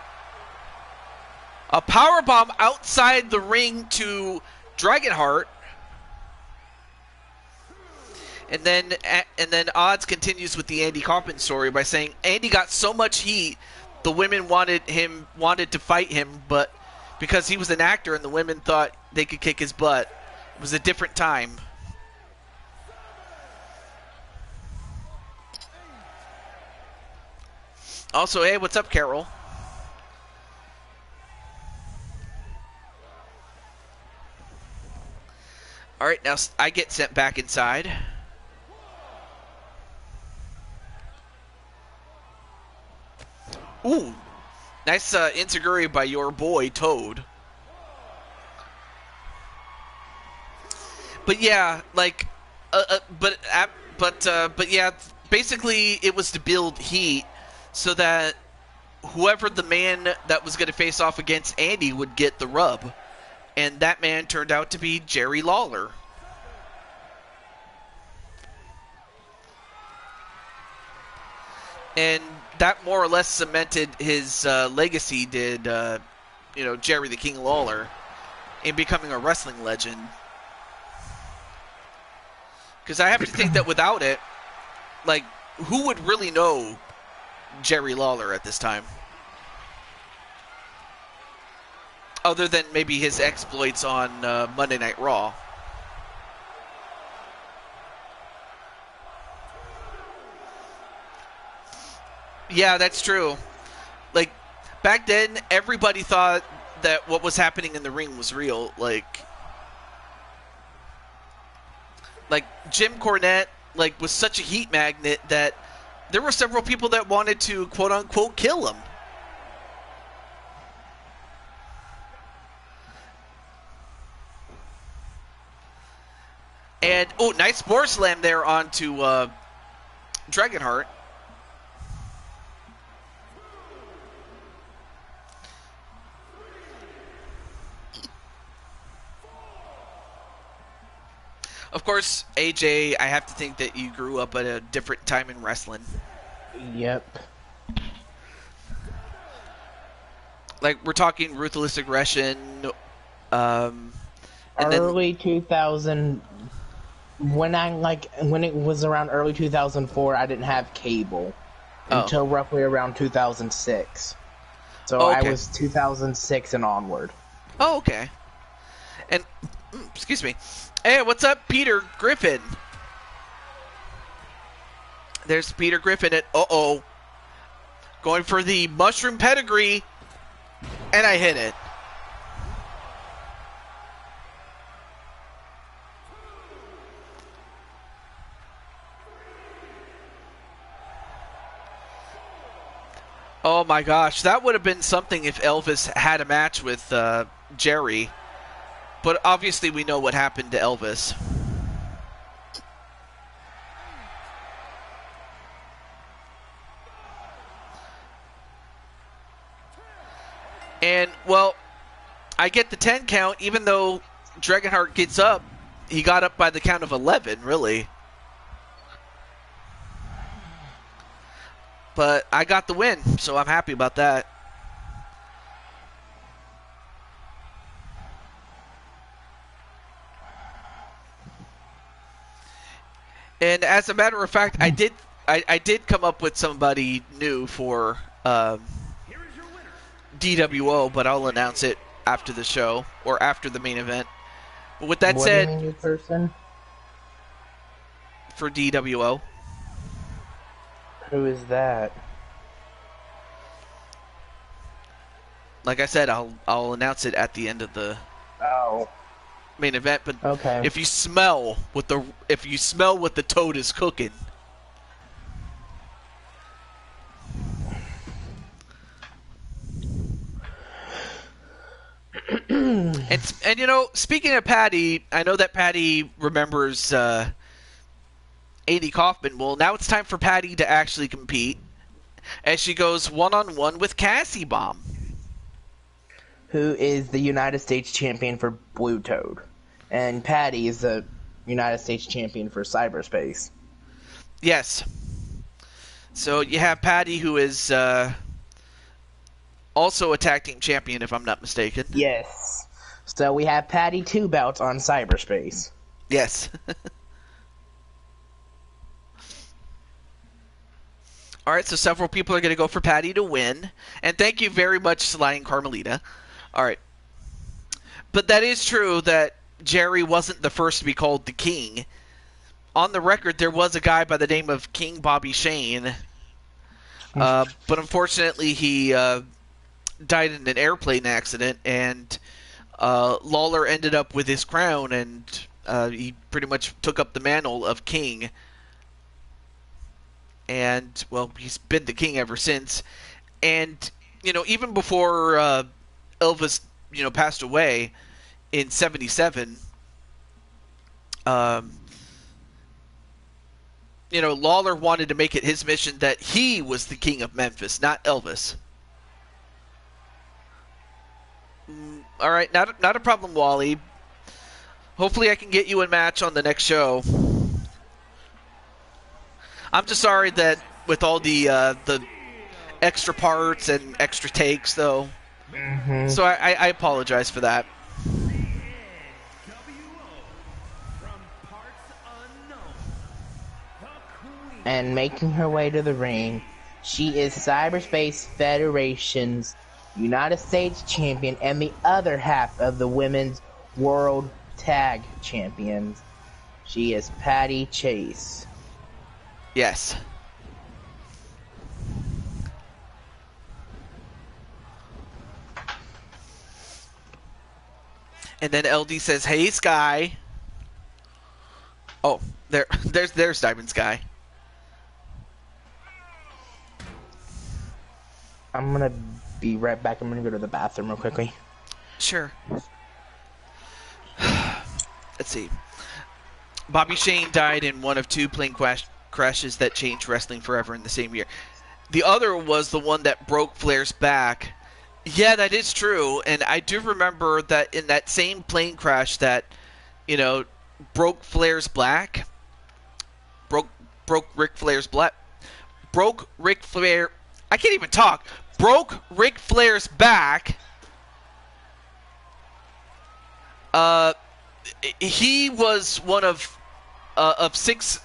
A powerbomb outside the ring to Dragonheart. And then Odds continues with the Andy Kaufman story by saying Andy got so much heat, the women wanted to fight him, but because he was an actor and the women thought they could kick his butt. It was a different time. Also, hey, what's up, Carol? All right, now I get sent back inside. Ooh, nice enziguri by your boy Toad. But yeah, like, but yeah, basically it was to build heat so that whoever the man that was going to face off against Andy would get the rub, and that man turned out to be Jerry Lawler. And that more or less cemented his legacy, did, Jerry the King Lawler, in becoming a wrestling legend. Because I have to think that without it, like, who would really know Jerry Lawler at this time? Other than maybe his exploits on Monday Night Raw. Yeah, that's true. Like, back then, everybody thought that what was happening in the ring was real. Like Jim Cornette, like, was such a heat magnet that there were several people that wanted to, quote-unquote, kill him. And, oh, nice board slam there onto Dragonheart. Of course, AJ, I have to think that you grew up at a different time in wrestling. Yep. Like, we're talking Ruthless Aggression, and then... Early 2000, when it was around early 2004, I didn't have cable until roughly around 2006. So Oh, I okay. was 2006 and onward. Oh, okay. And, excuse me. Hey, what's up, Peter Griffin? There's Peter Griffin at, going for the mushroom pedigree, and I hit it. Oh my gosh, that would have been something if Elvis had a match with Jerry. But obviously we know what happened to Elvis. And, well, I get the 10 count, even though Dragonheart gets up. He got up by the count of 11, really. But I got the win, so I'm happy about that. And as a matter of fact, I did come up with somebody new for DWO, but I'll announce it after the show or after the main event. But with that said, What do you mean, new person? For DWO. Who is that? Like I said, I'll announce it at the end of the main event. But okay. if you smell what the toad is cooking, and you know, speaking of Patty, I know that Patty remembers Andy Kaufman. Well, now it's time for Patty to actually compete, as she goes one-on-one with Cassie Bomb, who is the United States champion for Blue Toad. And Patty is the United States champion for Cyberspace. Yes. So you have Patty, who is also a tag team champion, if I'm not mistaken. Yes. So we have Patty 2 bouts on Cyberspace. Yes. All right, so several people are going to go for Patty to win. And thank you very much, Sly and Carmelita. All right. But that is true that Jerry wasn't the first to be called the King. On the record, there was a guy by the name of King Bobby Shane. But unfortunately, he died in an airplane accident, and Lawler ended up with his crown, and he pretty much took up the mantle of King. And, well, he's been the King ever since. And, you know, even before Elvis, you know, passed away in 77, you know, Lawler wanted to make it his mission that he was the King of Memphis, not Elvis. All right, not a problem, Wally. Hopefully I can get you a match on the next show. I'm just sorry that with all the extra parts and extra takes, though. Mm-hmm. So I apologize for that. And making her way to the ring, she is Cyberspace Federation's United States champion and the other half of the Women's World Tag Champions. She is Patty Chase. Yes. And then LD says, "Hey, Sky." Oh, there's Diamond Sky. I'm gonna be right back. I'm gonna go to the bathroom real quickly. Sure. Let's see. Bobby Shane died in one of two plane crashes that changed wrestling forever in the same year. The other was the one that broke Flair's back. Yeah, that is true, and I do remember that in that same plane crash that, you know, broke Flair's back. Broke Ric Flair's black. Broke Ric Flair. I can't even talk. broke Ric Flair's back. He was one of 6.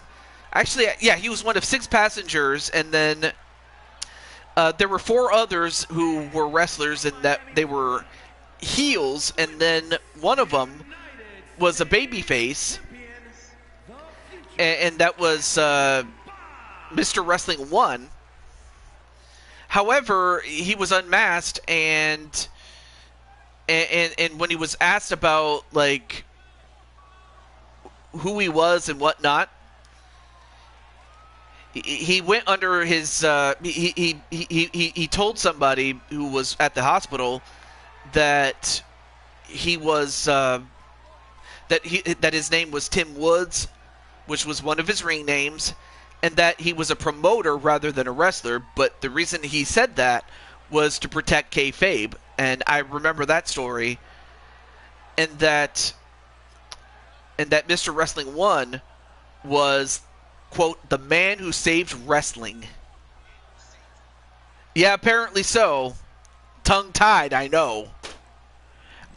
Actually, yeah, he was one of 6 passengers, and then there were 4 others who were wrestlers, and that they were heels, and then one of them was a babyface, and that was Mr. Wrestling 1. However, he was unmasked, and when he was asked about like who he was and whatnot, he went under his he told somebody who was at the hospital that he was that his name was Tim Woods, which was one of his ring names, and that he was a promoter rather than a wrestler. But the reason he said that was to protect kayfabe, and I remember that story. And that Mr. Wrestling 1 was, quote, the man who saved wrestling. Yeah, apparently so. Tongue-tied, I know.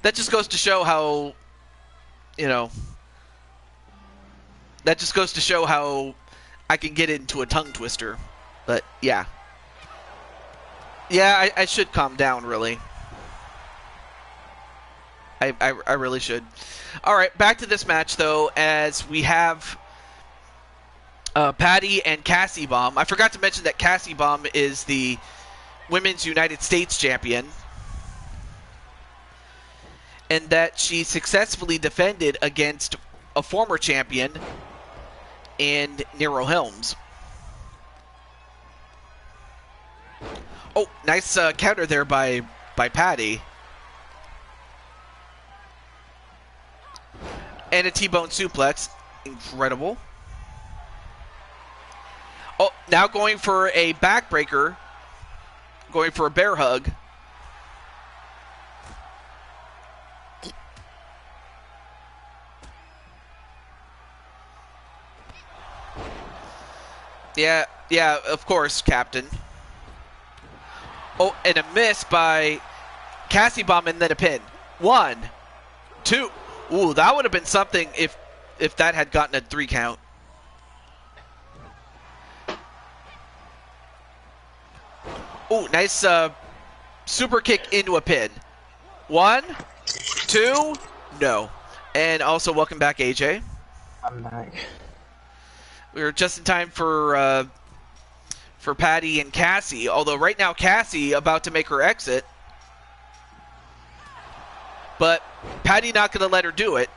That just goes to show how, that just goes to show how I can get into a tongue twister. But, yeah. Yeah, I should calm down, really. I really should. All right, back to this match, though, as we have Patty and Cassie Bomb. I forgot to mention that Cassie Bomb is the Women's United States champion, and that she successfully defended against a former champion in Nero Helms. Oh, nice counter there by Patty. And a T-bone suplex. Incredible. Oh, now going for a backbreaker. Going for a bear hug. Yeah, of course, Captain. Oh, and a miss by Cassie Bomb, and then a pin. 1, 2. Ooh, that would have been something if that had gotten a 3 count. Ooh, nice super kick into a pin. 1, 2, no. And also, welcome back, AJ. I'm back. We were just in time for Patty and Cassie. Although right now Cassie about to make her exit, but Patty not going to let her do it.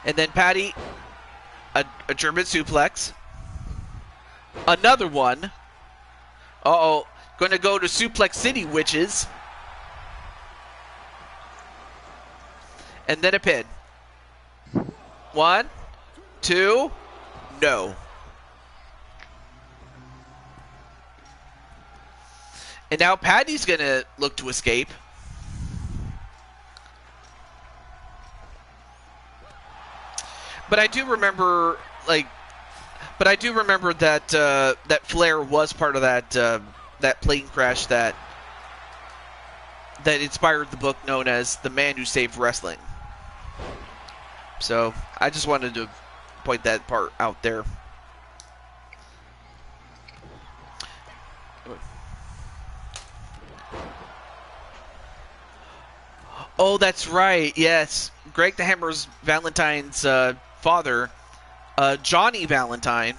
And then Patty, a German suplex. Another one. Uh-oh. Going to go to Suplex City Witches. And then a pin. 1, 2, no. And now Patty's going to look to escape. But I do remember, that that Flair was part of that plane crash that inspired the book known as The Man Who Saved Wrestling. So I just wanted to point that part out there. Oh, that's right. Yes, Greg the Hammer's Valentine's father, Johnny Valentine.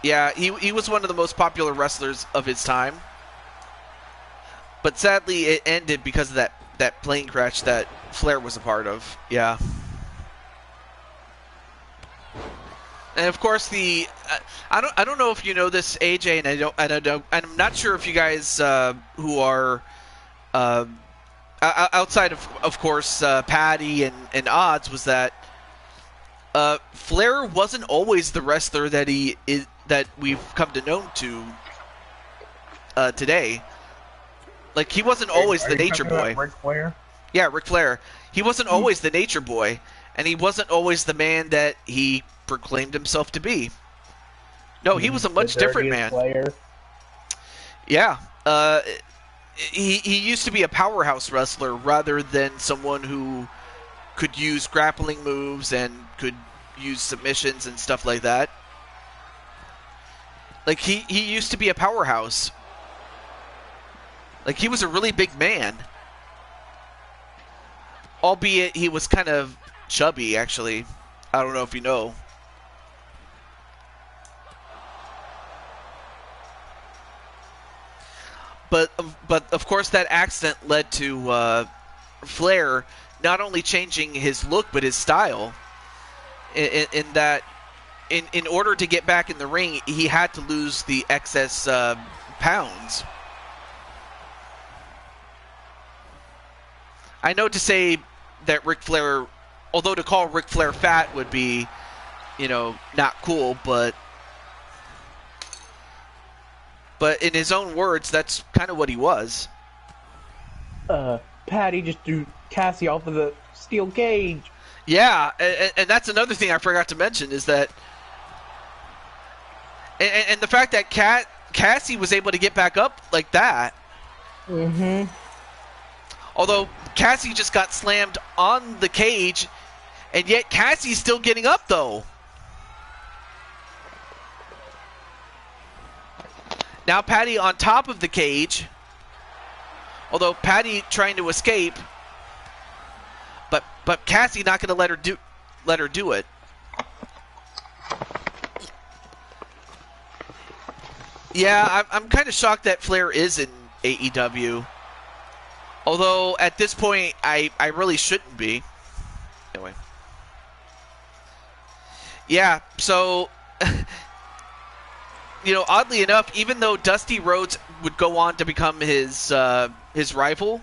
Yeah, he was one of the most popular wrestlers of his time. But sadly, it ended because of that plane crash that Flair was a part of. Yeah. And of course, I don't know if you know this, AJ, and I'm not sure if you guys who are outside of course, Patty and Odds, was that Flair wasn't always the wrestler that that we've come to know today. Like, he wasn't always the Nature Boy. Ric Flair? Yeah, Ric Flair. He wasn't always the Nature Boy, and he wasn't always the man that he proclaimed himself to be. No, he was a much different man. Player. Yeah. He used to be a powerhouse wrestler rather than someone who could use grappling moves and could use submissions and stuff like that. Like, he used to be a powerhouse. Like, he was a really big man. Albeit he was kind of chubby, actually. I don't know if you know. But of course that accident led to Flair not only changing his look but his style. In that, in order to get back in the ring, he had to lose the excess pounds. I know to say that Ric Flair, although to call Ric Flair fat would be, not cool, but in his own words, that's kind of what he was. Patty just threw Cassie off of the steel cage. Yeah, and that's another thing I forgot to mention is that, and the fact that Cassie was able to get back up like that. Mm-hmm. Although Cassie just got slammed on the cage, and yet Cassie's still getting up, though. Now Patty on top of the cage. Although Patty trying to escape, but Cassie not going to let her do it. Yeah, I'm kind of shocked that Flair is in AEW. Although, at this point, I really shouldn't be. Anyway. Yeah, so, oddly enough, even though Dusty Rhodes would go on to become his rival,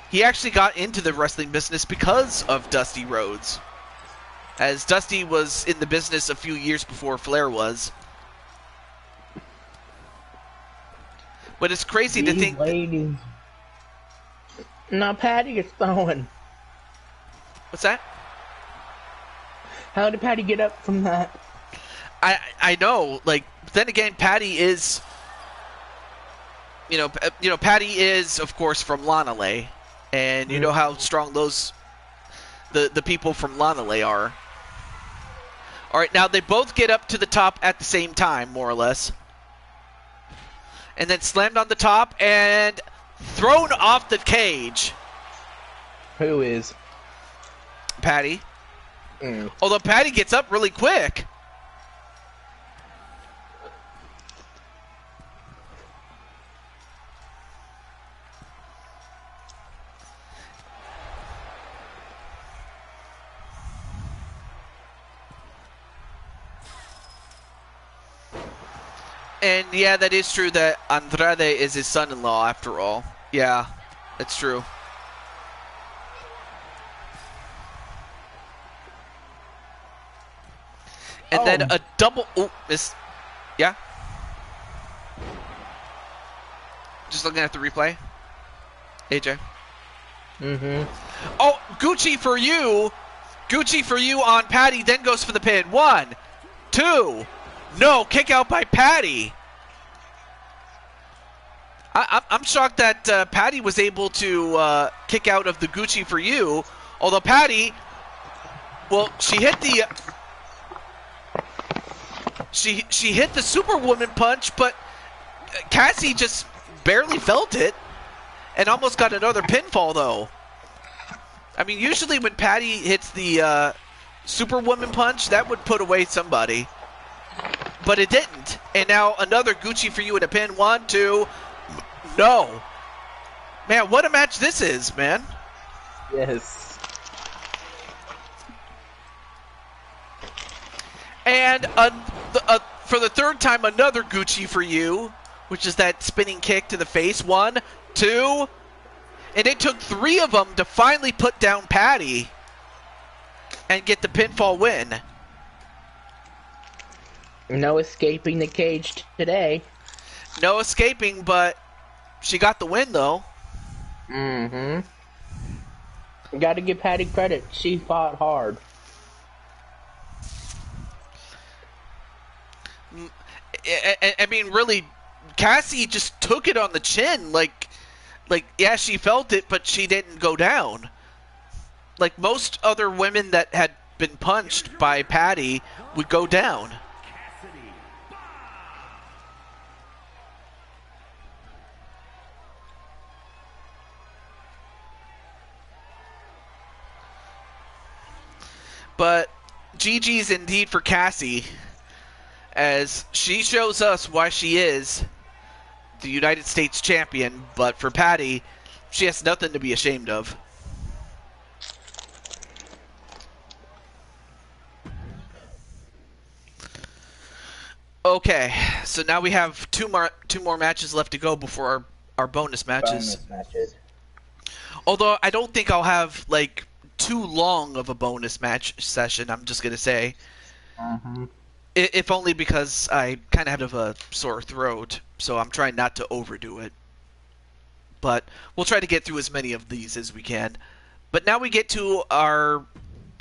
he actually got into the wrestling business because of Dusty Rhodes. As Dusty was in the business a few years before Flair was. But it's crazy to think... Now Patty gets throwing. What's that? How did Patty get up from that? I know. Like, then again, Patty is... Patty is, of course, from Lanale. And you know how strong those... The people from Lanale are. Alright, now they both get up to the top at the same time, more or less. And then slammed on the top and thrown off the cage. Who is? Patty. Although Patty gets up really quick. And yeah, that is true that Andrade is his son-in-law after all. Yeah, that's true. And then a double... Oh, miss. Yeah? Just looking at the replay. AJ. Oh, Gucci for you. Gucci for you on Patty, then goes for the pin. 1, 2... No, kick out by Patty. I'm shocked that Patty was able to kick out of the Gucci for you. Although Patty, well, she hit the she hit the Superwoman punch, but Cassie just barely felt it and almost got another pinfall though. I mean, usually when Patty hits the Superwoman punch, that would put away somebody. But it didn't. And now another Gucci for you in a pin. 1, 2. No. Man, what a match this is, man. Yes. And for the third time, another Gucci for you, which is that spinning kick to the face. 1, 2. And it took 3 of them to finally put down Patty and get the pinfall win. No escaping the cage today. No escaping, but she got the win, though. Got to give Patty credit. She fought hard. I mean, really, Cassie just took it on the chin. Like, yeah, she felt it, but she didn't go down. Like most other women that had been punched by Patty would go down. But GG's indeed for Cassie, as she shows us why she is the United States champion. But for Patty, she has nothing to be ashamed of. Okay, so now we have two more matches left to go before our bonus matches. Although I don't think I'll have like too long of a bonus match session, I'm just gonna say. If only because I kind of have a sore throat, so I'm trying not to overdo it. But we'll try to get through as many of these as we can. But now we get to our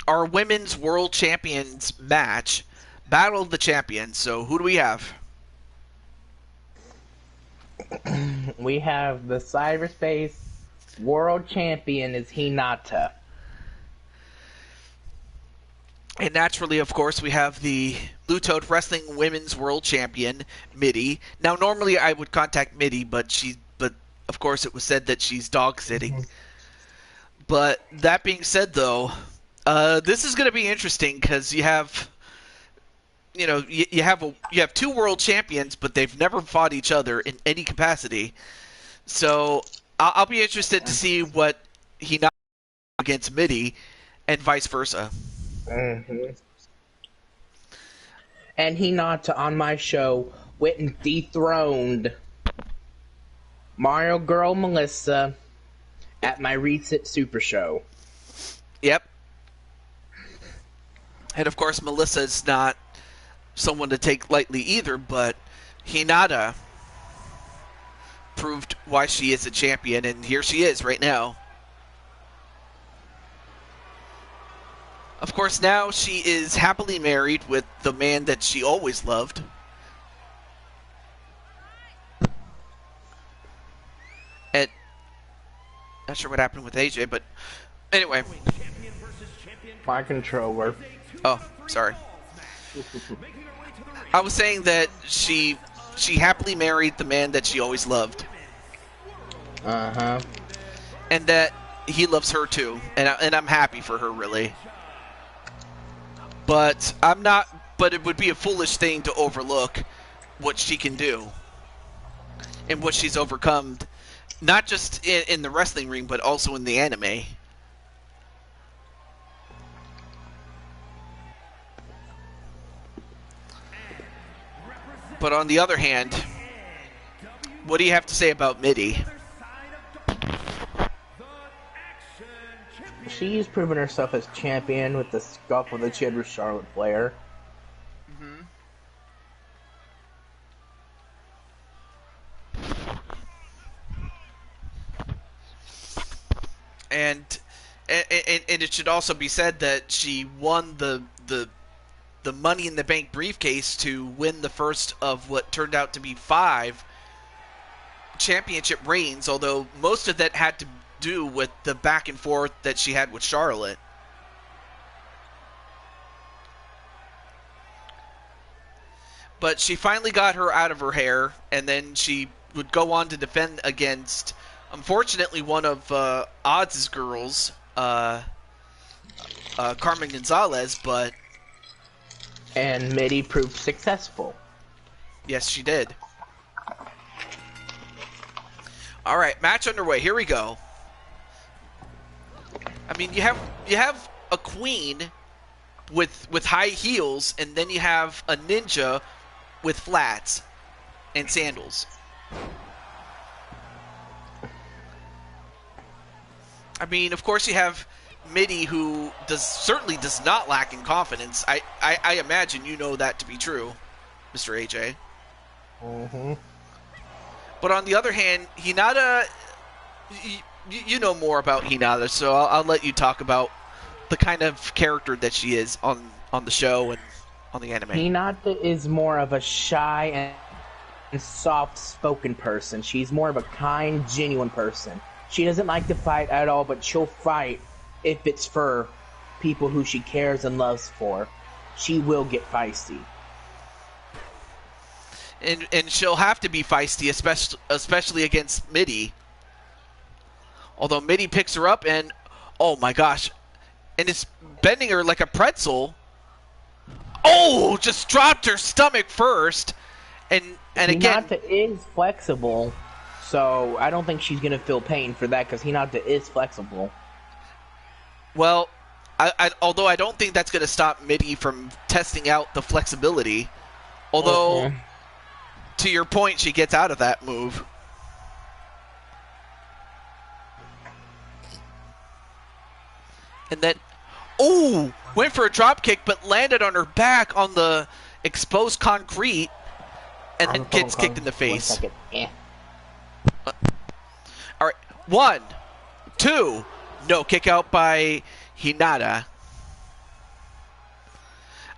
Women's World Champions match, Battle of the Champions. So who do we have? We have the Cyberspace World Champion is Hinata. And naturally, of course, we have the Blue Toad Wrestling Women's World Champion, Mitty. Now, normally I would contact Mitty, but of course it was said that she's dog sitting. But that being said, though, this is going to be interesting because you have, you have two world champions, but they've never fought each other in any capacity. So I'll be interested to see what he not against Mitty, and vice versa. And Hinata on my show went and dethroned Mario Girl Melissa at my recent Super Show. Yep. And of course, Melissa's not someone to take lightly either, but Hinata proved why she is a champion, and here she is right now. Of course, now she is happily married with the man that she always loved. And not sure what happened with AJ, but anyway. My controller. Oh, sorry. I was saying that she happily married the man that she always loved. And that he loves her too, and I'm happy for her, really. But it would be a foolish thing to overlook what she can do and what she's overcome, not just in the wrestling ring, but also in the anime. But on the other hand, what do you have to say about Mitty? She's proven herself as champion with the scuffle that she had with Charlotte Flair. And it should also be said that she won the Money in the Bank briefcase to win the first of what turned out to be 5 championship reigns, although most of that had to do with the back and forth that she had with Charlotte. But she finally got her out of her hair, and then she would go on to defend against, unfortunately, one of Odds' girls, Carmen Gonzalez, but... And Mitty proved successful. Yes, she did. All right, match underway. Here we go. I mean, you have a queen with high heels, and then you have a ninja with flats and sandals. I mean, of course, you have Mitty, who certainly does not lack in confidence. I imagine you know that to be true, Mr. AJ. But on the other hand, Hinata, you know more about Hinata, so I'll let you talk about the kind of character that she is on the show and on the anime. Hinata is more of a shy and soft-spoken person. She's more of a kind, genuine person. She doesn't like to fight at all, but she'll fight if it's for people who she cares and loves for. She will get feisty. And she'll have to be feisty, especially against Mitty. Although Mitty picks her up and, oh my gosh, and is bending her like a pretzel. Oh, just dropped her stomach first. And again, Hinata is flexible, so I don't think she's gonna feel pain for that because Hinata is flexible. Well, although I don't think that's gonna stop Mitty from testing out the flexibility. Although, to your point, she gets out of that move. And then, oh, went for a drop kick, but landed on her back on the exposed concrete, and then gets kicked in the face. All right, 1, 2, no, kick out by Hinata.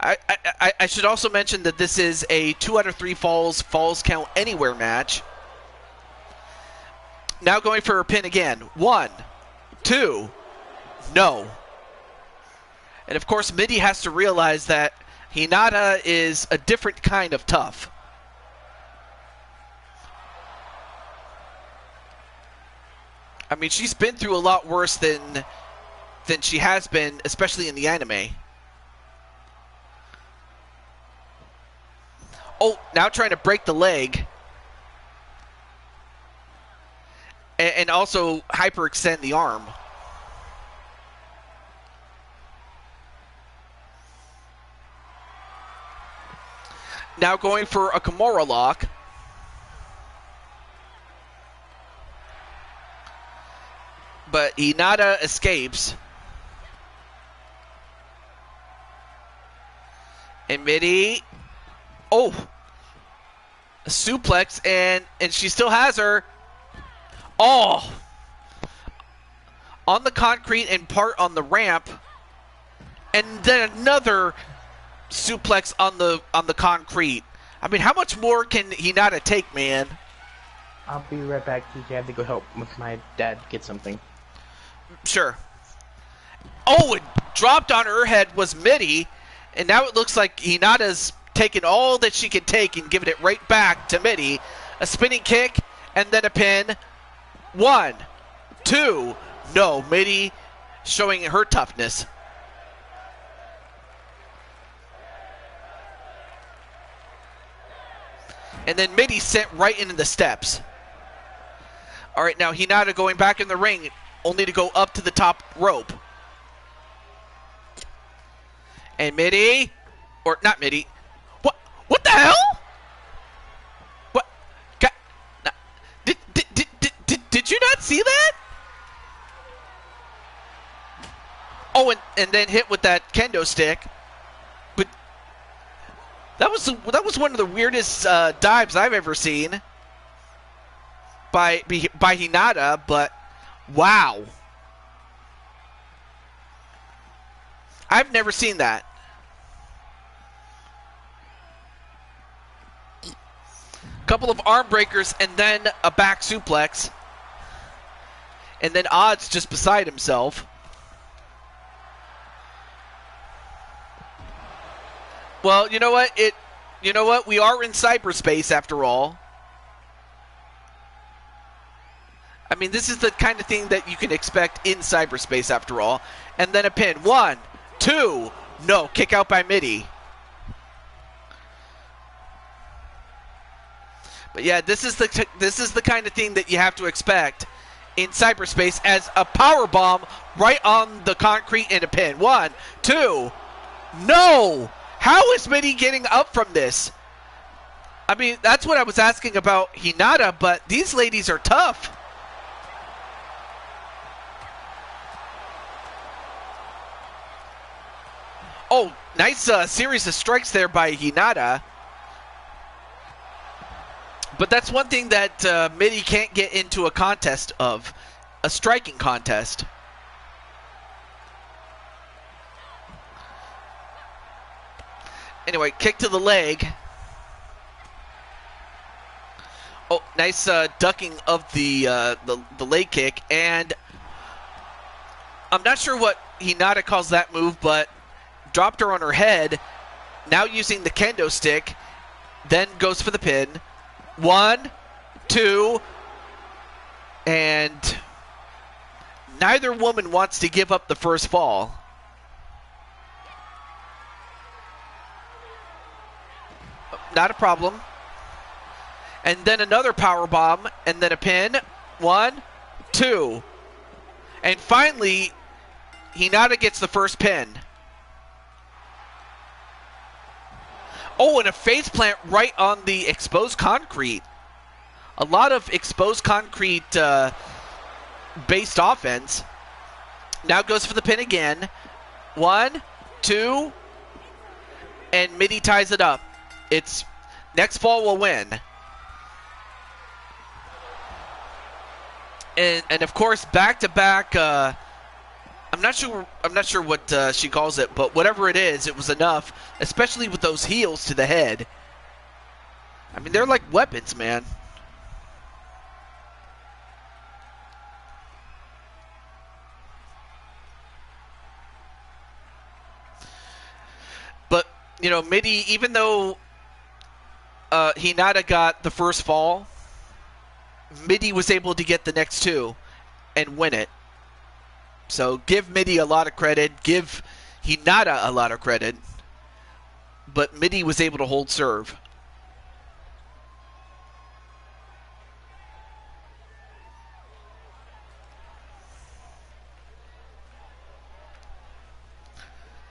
I should also mention that this is a 2 out of 3 falls count anywhere match. Now going for a pin again. 1, 2, no. And of course, Mitty has to realize that Hinata is a different kind of tough. I mean, she's been through a lot worse than she has been, especially in the anime. Oh, now trying to break the leg. And also hyperextend the arm. Now going for a Kimura lock. But Hinata escapes. And Mitty, oh, a suplex, and she still has her. Oh, on the concrete and part on the ramp, and then another suplex on the concrete. I mean, how much more can Hinata take, man? I'll be right back, TJ. I have to go help with my dad get something. Sure. Oh, it dropped on her head was Mitty, and now it looks like Hinata's taken all that she can take and giving it right back to Mitty. A spinning kick, and then a pin. 1, 2, no. Mitty showing her toughness. And then Mitty sent right into the steps. All right, now Hinata going back in the ring, only to go up to the top rope. And Mitty, or not Mitty, what the hell? What? Did you not see that? Oh, and then hit with that kendo stick. But that was one of the weirdest dives I've ever seen by Hinata, but wow. I've never seen that. Couple of arm breakers and then a back suplex. And then Odds just beside himself. Well, you know what? We are in cyberspace after all. I mean, this is the kind of thing that you can expect in cyberspace after all. And then a pin. 1, 2, no, kick out by Mitty. But yeah, this is the kind of thing that you have to expect in cyberspace, as a power bomb right on the concrete and a pin. 1, 2, no. How is Mitty getting up from this? I mean, that's what I was asking about Hinata, but these ladies are tough. Oh, nice series of strikes there by Hinata. But that's one thing that Mitty can't get into a contest of, a striking contest. Anyway, kick to the leg. Oh, nice ducking of the leg kick, and I'm not sure what Hinata calls that move, but dropped her on her head. Now using the kendo stick, then goes for the pin. 1, 2, and neither woman wants to give up the first fall. Not a problem. And then another power bomb, and then a pin. 1, 2. And finally, Hinata gets the first pin. Oh, and a face plant right on the exposed concrete. A lot of exposed concrete based offense. Now goes for the pin again. 1, 2, and Mitty ties it up. It's next fall will win. And of course, back-to-back, I'm not sure what she calls it, but whatever it is, it was enough, especially with those heels to the head. I mean, they're like weapons, man. But, you know, Mitty, even though Hinata got the first fall, Mitty was able to get the next two and win it. So give Mitty a lot of credit. Give Hinata a lot of credit. But Mitty was able to hold serve.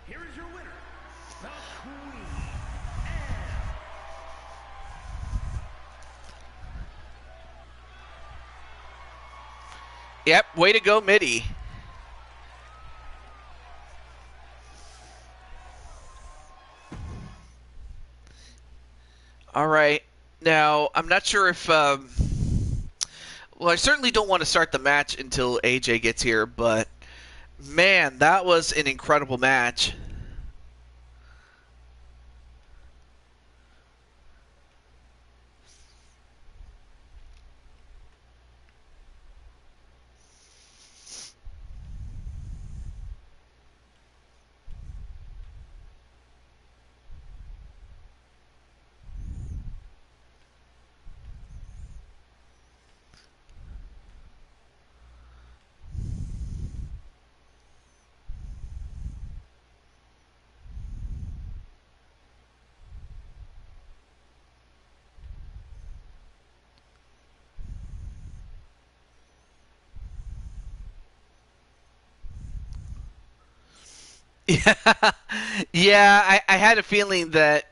Here is your winner, the Queen. Yep, way to go, Mitty. All right. Now, I'm not sure if... well, I certainly don't want to start the match until AJ gets here, but... Man, that was an incredible match. Yeah, yeah. I had a feeling that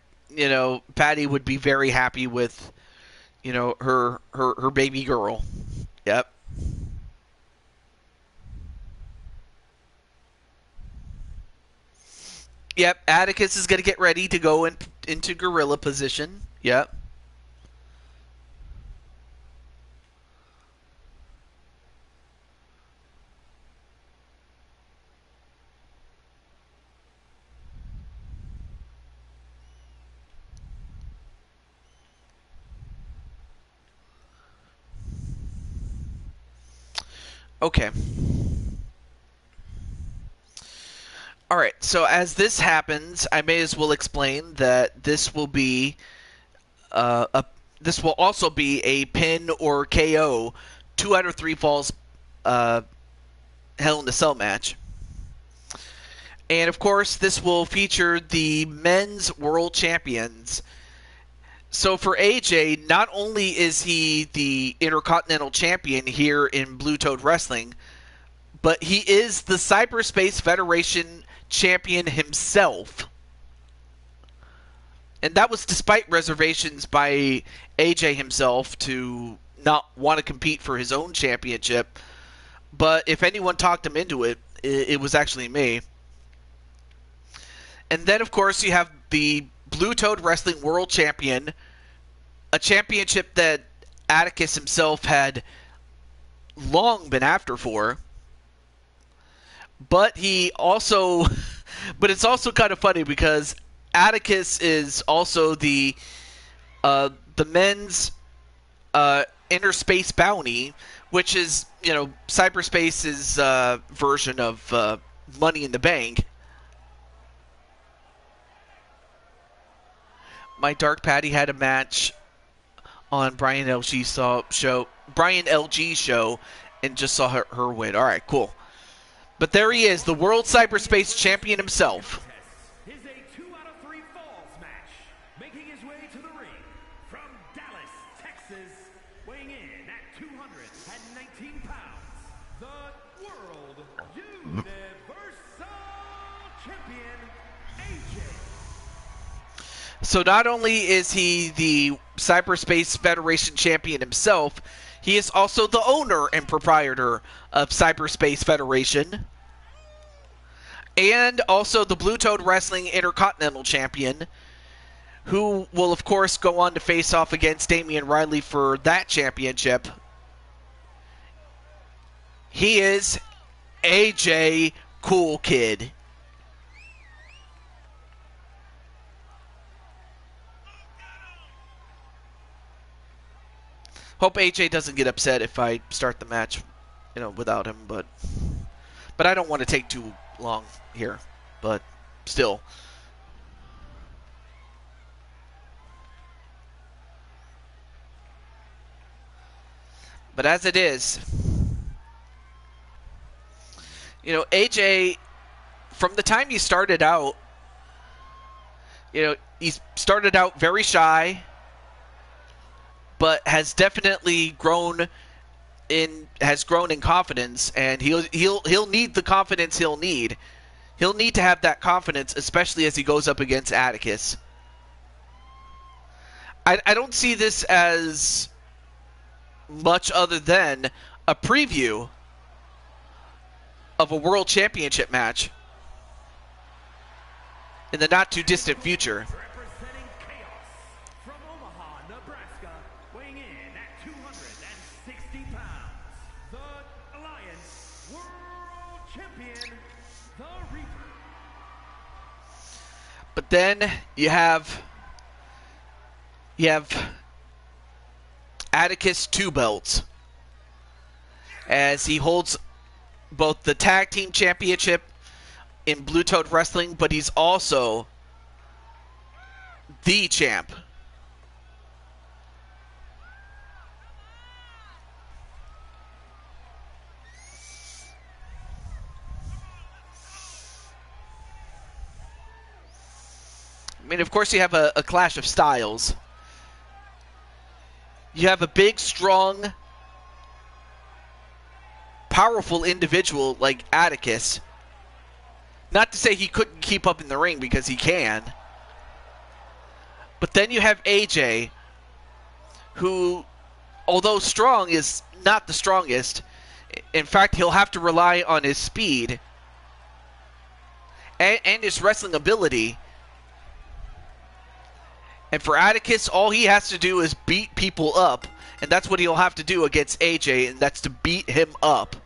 Patty would be very happy with her baby girl. Yep. Yep. Atticus is gonna get ready to go into gorilla position. Yep. Okay. All right. So as this happens, I may as well explain that this will be this will also be a pin or KO, 2 out of 3 falls, Hell in a Cell match. And of course, this will feature the men's world champions. So for AJ, not only is he the Intercontinental Champion here in Blue Toad Wrestling, but he is the Cyberspace Federation Champion himself. And that was despite reservations by AJ himself to not want to compete for his own championship. But if anyone talked him into it, it was actually me. And then, of course, you have the Blue Toad Wrestling World Champion, a championship that Atticus himself had long been after for. But he also... But it's also kind of funny because Atticus is also the men's inner space bounty, which is, you know, Cyberspace's version of Money in the Bank. My Dark Patty had a match on Brian LG show, and just saw her win. All right, cool. But there he is, the World Cyberspace Champion himself. Is a 2 out of 3 falls match, making his way to the ring from Dallas, Texas, weighing in at 219 pounds, the World Universal Champion, AJ. So not only is he the Cyberspace Federation Champion himself, he is also the owner and proprietor of Cyberspace Federation, and also the Blue Toad Wrestling Intercontinental Champion, who will, of course, go on to face off against Damian Riley for that championship. He is AJ Cool Kid. Hope AJ doesn't get upset if I start the match, you know, without him, but I don't want to take too long here, but still. But as it is, you know, AJ, from the time he started out, you know, he started out very shy, but has definitely grown in confidence, and he'll need the confidence he'll need. He'll need to have that confidence, especially as he goes up against Atticus. I don't see this as much other than a preview of a World Championship match in the not too distant future. Representing Chaos from Omaha, Nebraska, weighing in at 260 pounds, the Alliance World Champion, the Reaper. But then you have Atticus 2 belts, as he holds both the Tag Team Championship in Blue Toad Wrestling, but he's also the champ. I mean, of course, you have a clash of styles. You have a big, strong, powerful individual like Atticus. Not to say he couldn't keep up in the ring, because he can. But then you have AJ, who, although strong, is not the strongest. In fact, he'll have to rely on his speed and his wrestling ability. And for Atticus, all he has to do is beat people up, and that's what he'll have to do against AJ, and that's to beat him up.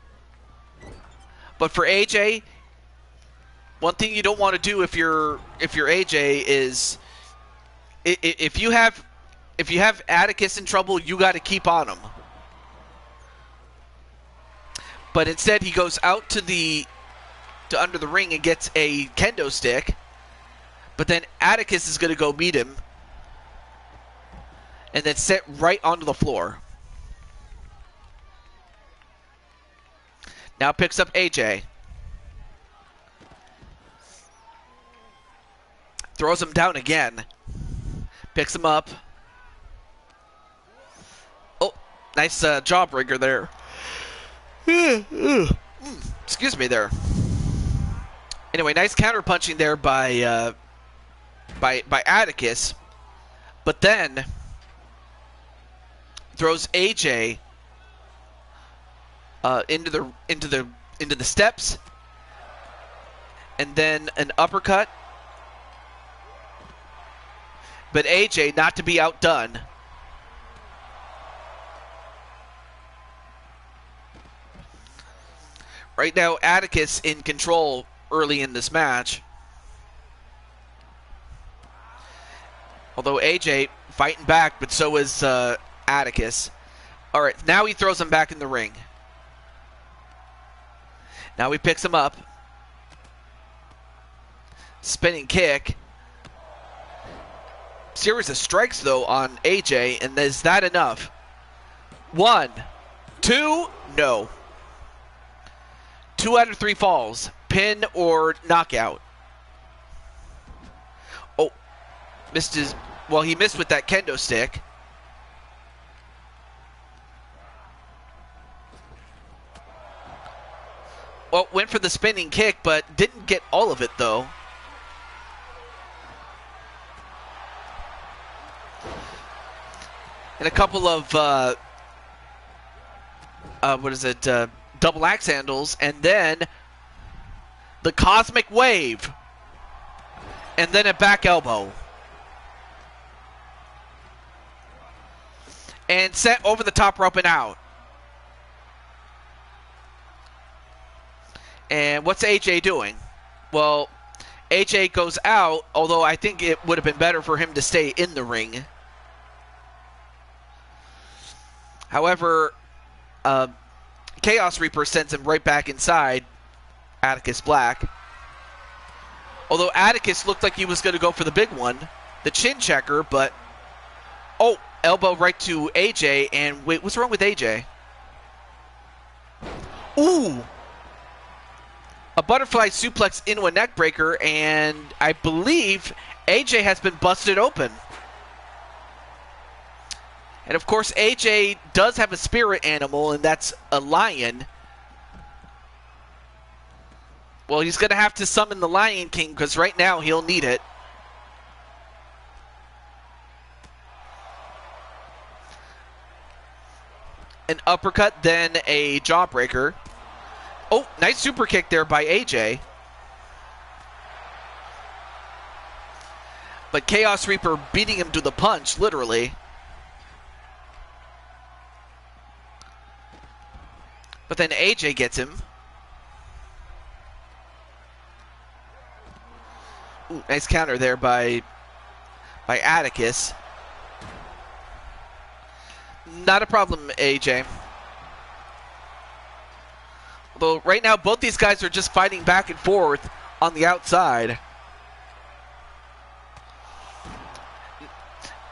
But for AJ, one thing you don't want to do if you're AJ is, if you have Atticus in trouble, you got to keep on him. But instead, he goes out to under the ring and gets a kendo stick. But then Atticus is going to go meet him, and then sit right onto the floor. Now picks up AJ. Throws him down again. Picks him up. Oh, nice jawbreaker there. Excuse me there. Anyway, nice counterpunching there by Atticus. But then throws AJ into the steps, and then an uppercut. But AJ, not to be outdone, right now Atticus in control early in this match. Although AJ fighting back, but so is Atticus. All right, now he throws him back in the ring. Now he picks him up. Spinning kick. Series of strikes, though, on AJ, and is that enough? 1, 2, no. 2 out of 3 falls. Pin or knockout. Oh, missed his... Well, he missed with that kendo stick. Well, went for the spinning kick, but didn't get all of it, though. And a couple of, double axe handles, and then the cosmic wave, and then a back elbow. And sent over the top rope and out. And what's AJ doing? Well, AJ goes out, although I think it would have been better for him to stay in the ring. However, Chaos Reaper sends him right back inside Atticus Black. Although Atticus looked like he was going to go for the big one, the chin checker, but... Oh, elbow right to AJ, and wait, what's wrong with AJ? Ooh! A butterfly suplex into a neck breaker, and I believe AJ has been busted open. And of course, AJ does have a spirit animal, and that's a lion. Well, he's going to have to summon the Lion King, because right now he'll need it. An uppercut, then a jawbreaker. Oh, nice super kick there by AJ. But Chaos Reaper beating him to the punch, literally. But then AJ gets him. Ooh, nice counter there by Atticus. Not a problem, AJ. Although right now both these guys are just fighting back and forth on the outside.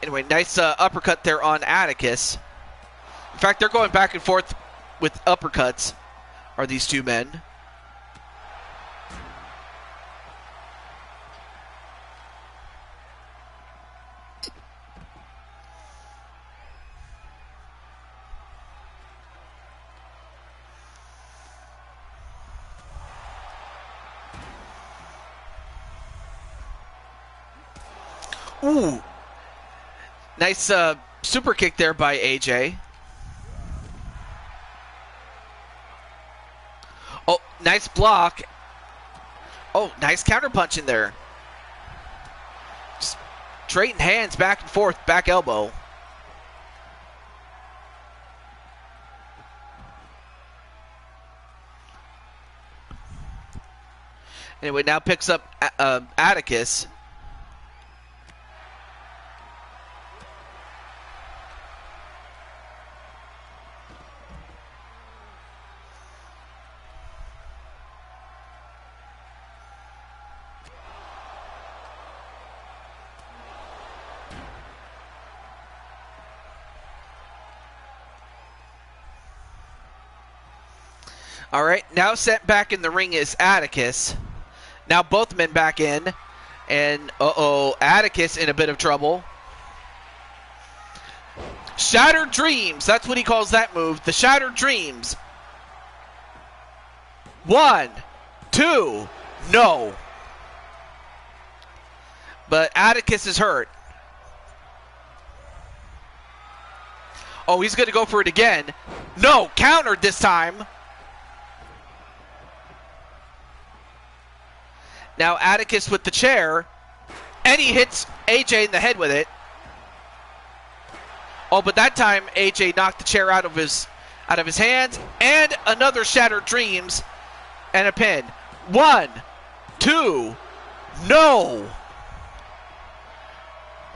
Anyway, nice uppercut there on Atticus. In fact, they're going back and forth with uppercuts, are these two men. Ooh. Nice super kick there by AJ. Oh, nice block. Oh, nice counter punch in there. Just trading hands back and forth, back elbow. Anyway, now picks up Atticus. All right, now sent back in the ring is Atticus. Now both men back in. And, Atticus in a bit of trouble. Shattered Dreams. That's what he calls that move. The Shattered Dreams. 1, 2, no. But Atticus is hurt. Oh, he's going to go for it again. No, countered this time. Now Atticus with the chair, and he hits AJ in the head with it. Oh, but that time AJ knocked the chair out of his hands, and another Shattered Dreams, and a pin. 1, 2, no.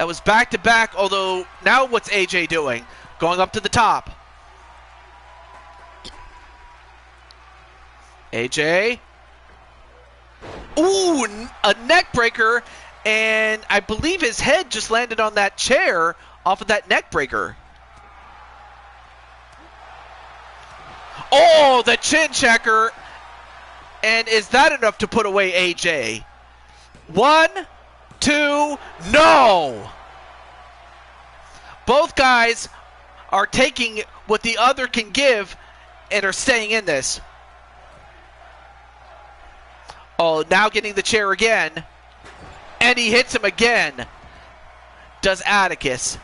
That was back-to-back, although now what's AJ doing? Going up to the top. AJ. Ooh, a neck breaker, and I believe his head just landed on that chair off of that neck breaker. Oh, the chin checker. And is that enough to put away AJ? 1, 2, no! Both guys are taking what the other can give and are staying in this. Oh, now getting the chair again. And he hits him again. Does Atticus.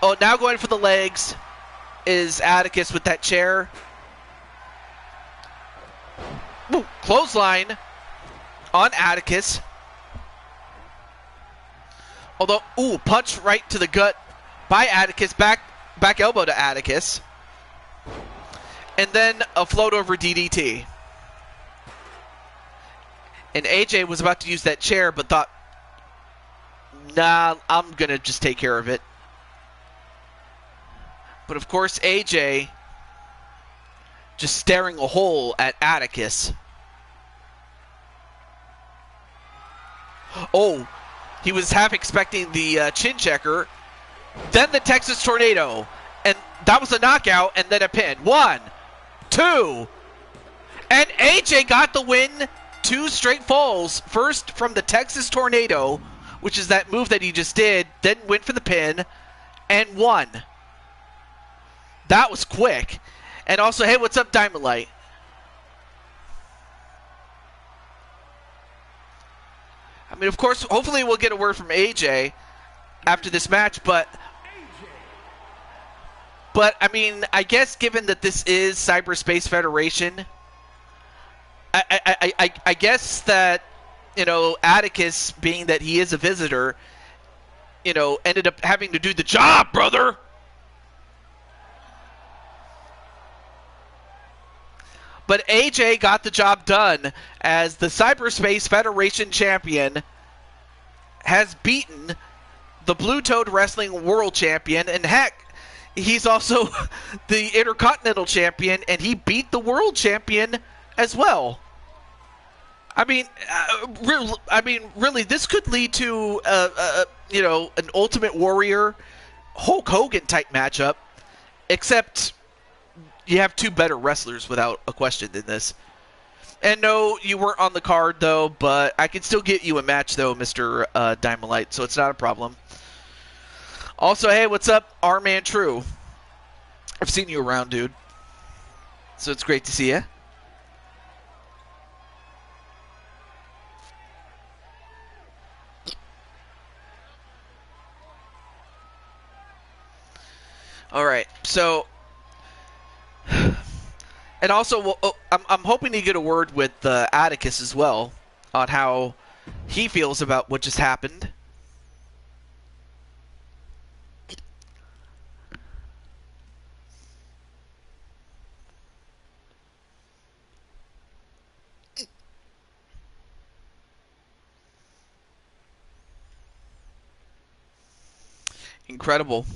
Oh, now going for the legs is Atticus with that chair. Ooh, clothesline on Atticus. Although, ooh, punch right to the gut by Atticus. Back elbow to Atticus. And then a float over DDT. And AJ was about to use that chair, but thought, nah, I'm going to just take care of it. But of course, AJ just staring a hole at Atticus. Oh, he was half expecting the chin checker. Then the Texas Tornado. And that was a knockout and then a pin. 1, 2. And AJ got the win. 2 straight falls. First from the Texas Tornado, which is that move that he just did. Then went for the pin and won. That was quick. And also, hey, what's up, Diamond Light? I mean, of course, hopefully we'll get a word from AJ after this match, but I mean, I guess given that this is Cyberspace Federation, I guess that, you know, Atticus, being that he is a visitor, you know, ended up having to do the job, brother. But AJ got the job done as the Cyberspace Federation champion, has beaten the Blue Toad Wrestling World Champion, and heck, he's also the Intercontinental Champion, and he beat the World Champion as well. I mean, really, this could lead to, you know, an Ultimate Warrior, Hulk Hogan type matchup, except you have 2 better wrestlers without a question than this. And no, you weren't on the card, though, but I can still get you a match, though, Mr. Diamond Light, so it's not a problem. Also, hey, what's up, R-Man True? I've seen you around, dude. So it's great to see you. All right, so... And also, I'm hoping to get a word with Atticus as well on how he feels about what just happened. Incredible.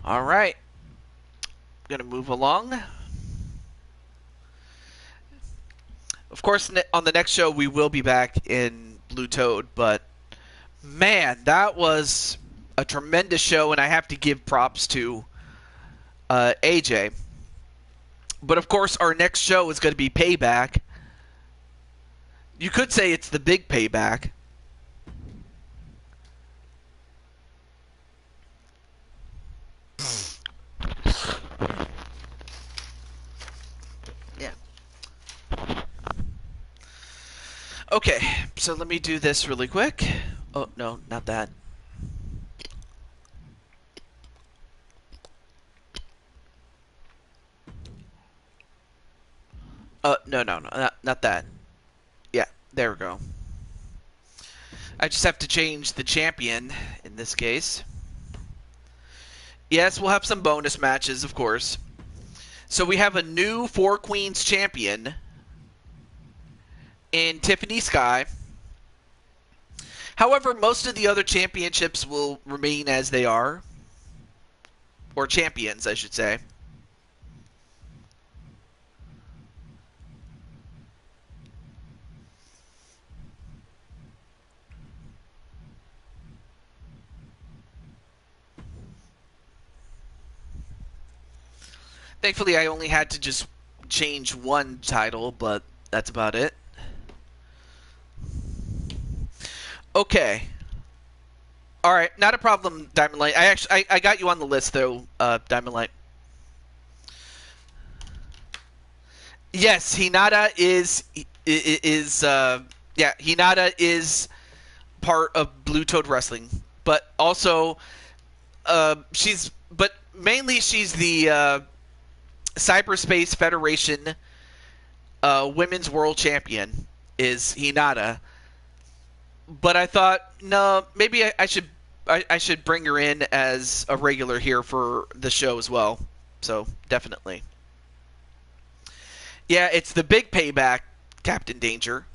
All right, gonna move along. Of course, on the next show we will be back in Blue Toad, but man, that was a tremendous show, and I have to give props to AJ. But of course, our next show is going to be Payback. You could say it's the big Payback. Yeah. Okay, so let me do this really quick. Oh, no, not that. No, not that. Yeah, there we go. I just have to change the champion in this case. Yes, we'll have some bonus matches, of course. So we have a new Four Queens champion in Tiffany Sky. However, most of the other championships will remain as they are. Or champions, I should say. Thankfully, I only had to just change one title, but that's about it. Okay. All right, not a problem, Diamond Light. I got you on the list though, Diamond Light. Yes, Hinata is Hinata is part of Blue Toad Wrestling, but also mainly she's the Cyberspace Federation Women's World Champion is Hinata. But I thought, no, maybe I should bring her in as a regular here for the show as well. So, definitely. Yeah, it's the big payback, Captain Danger.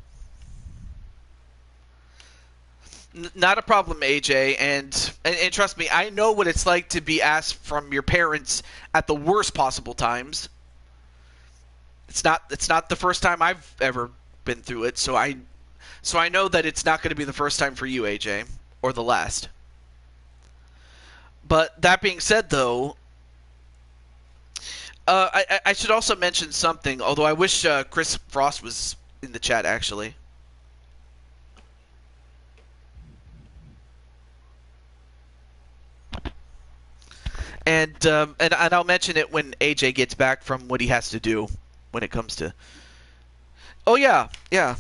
Not a problem, AJ, and trust me, I know what it's like to be asked from your parents at the worst possible times. It's not the first time I've ever been through it, so I know that it's not going to be the first time for you, AJ, or the last. But that being said, though, I should also mention something, although I wish Chris Frost was in the chat, actually. And I'll mention it when AJ gets back from what he has to do when it comes to... Oh, yeah.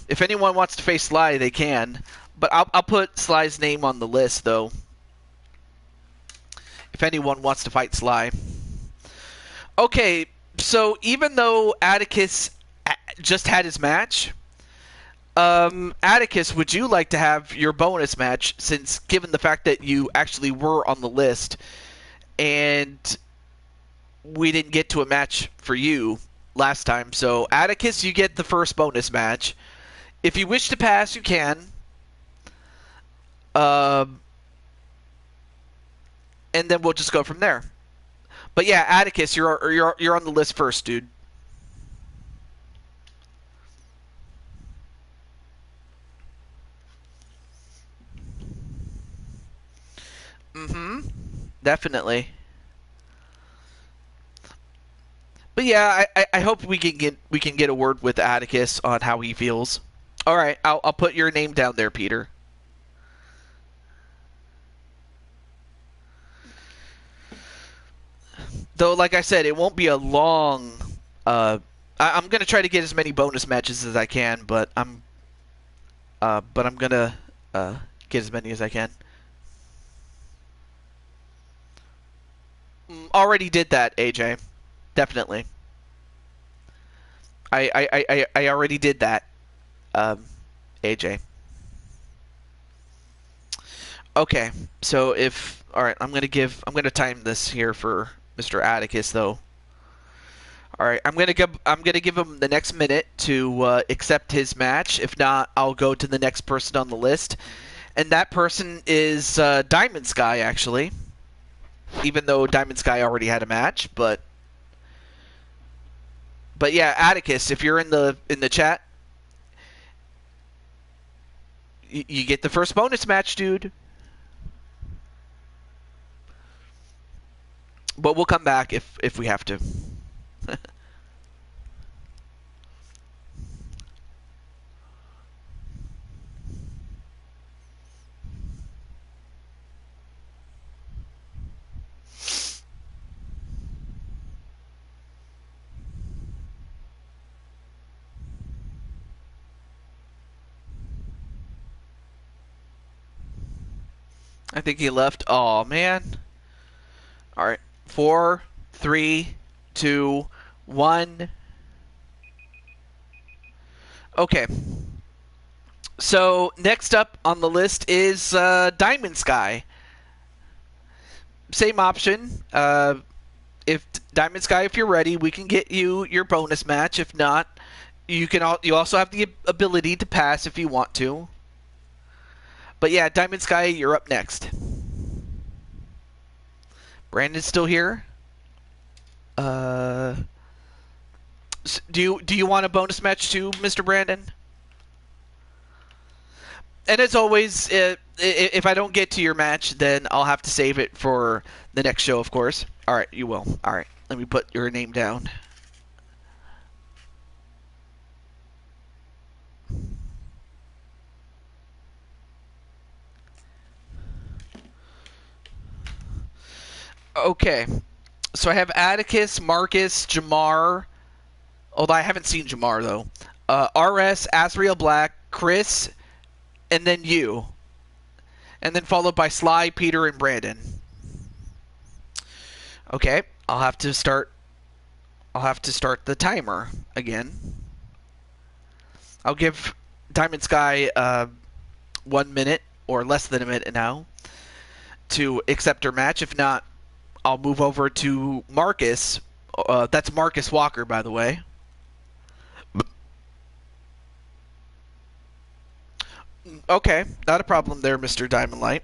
If anyone wants to face Sly, they can. But I'll put Sly's name on the list, though. If anyone wants to fight Sly. Okay, so even though Atticus just had his match, Atticus, would you like to have your bonus match, since given the fact that you actually were on the list and we didn't get to a match for you last time? So, Atticus, you get the first bonus match. If you wish to pass, you can. And then we'll just go from there. But yeah, Atticus, you're on the list first, dude. Definitely. But yeah, I hope we can get a word with Atticus on how he feels. All right, I'll put your name down there, Peter. Though, like I said, it won't be a long. I'm gonna try to get as many bonus matches as I can, but I'm gonna get as many as I can. Already did that, AJ. Definitely. I already did that, AJ. Okay, so all right, I'm gonna time this here for Mr. Atticus, though. All right, I'm gonna give him the next minute to accept his match. If not, I'll go to the next person on the list, and that person is Diamond Sky, actually. Even though Diamond Sky already had a match, but yeah, Atticus, if you're in the chat, you get the first bonus match, dude. But we'll come back if we have to. I think he left. Oh man. All right. 4, 3, 2, 1. Okay. So next up on the list is Diamond Sky. Same option. If Diamond Sky, if you're ready, we can get you your bonus match. If not, you also have the ability to pass if you want to. But yeah, Diamond Sky, you're up next. Brandon's still here. Do you want a bonus match too, Mr. Brandon? And as always, if I don't get to your match, then I'll have to save it for the next show, of course. All right, you will. All right, let me put your name down. Okay, so I have Atticus, Marcus, Jamar. Although I haven't seen Jamar though. RS, Asriel Black, Chris, and then you, and then followed by Sly, Peter, and Brandon. Okay, I'll have to start the timer again. I'll give Diamond Sky 1 minute or less than a minute now to accept her match. If not, I'll move over to Marcus. That's Marcus Walker, by the way. Okay, not a problem there, Mr. Diamond Light.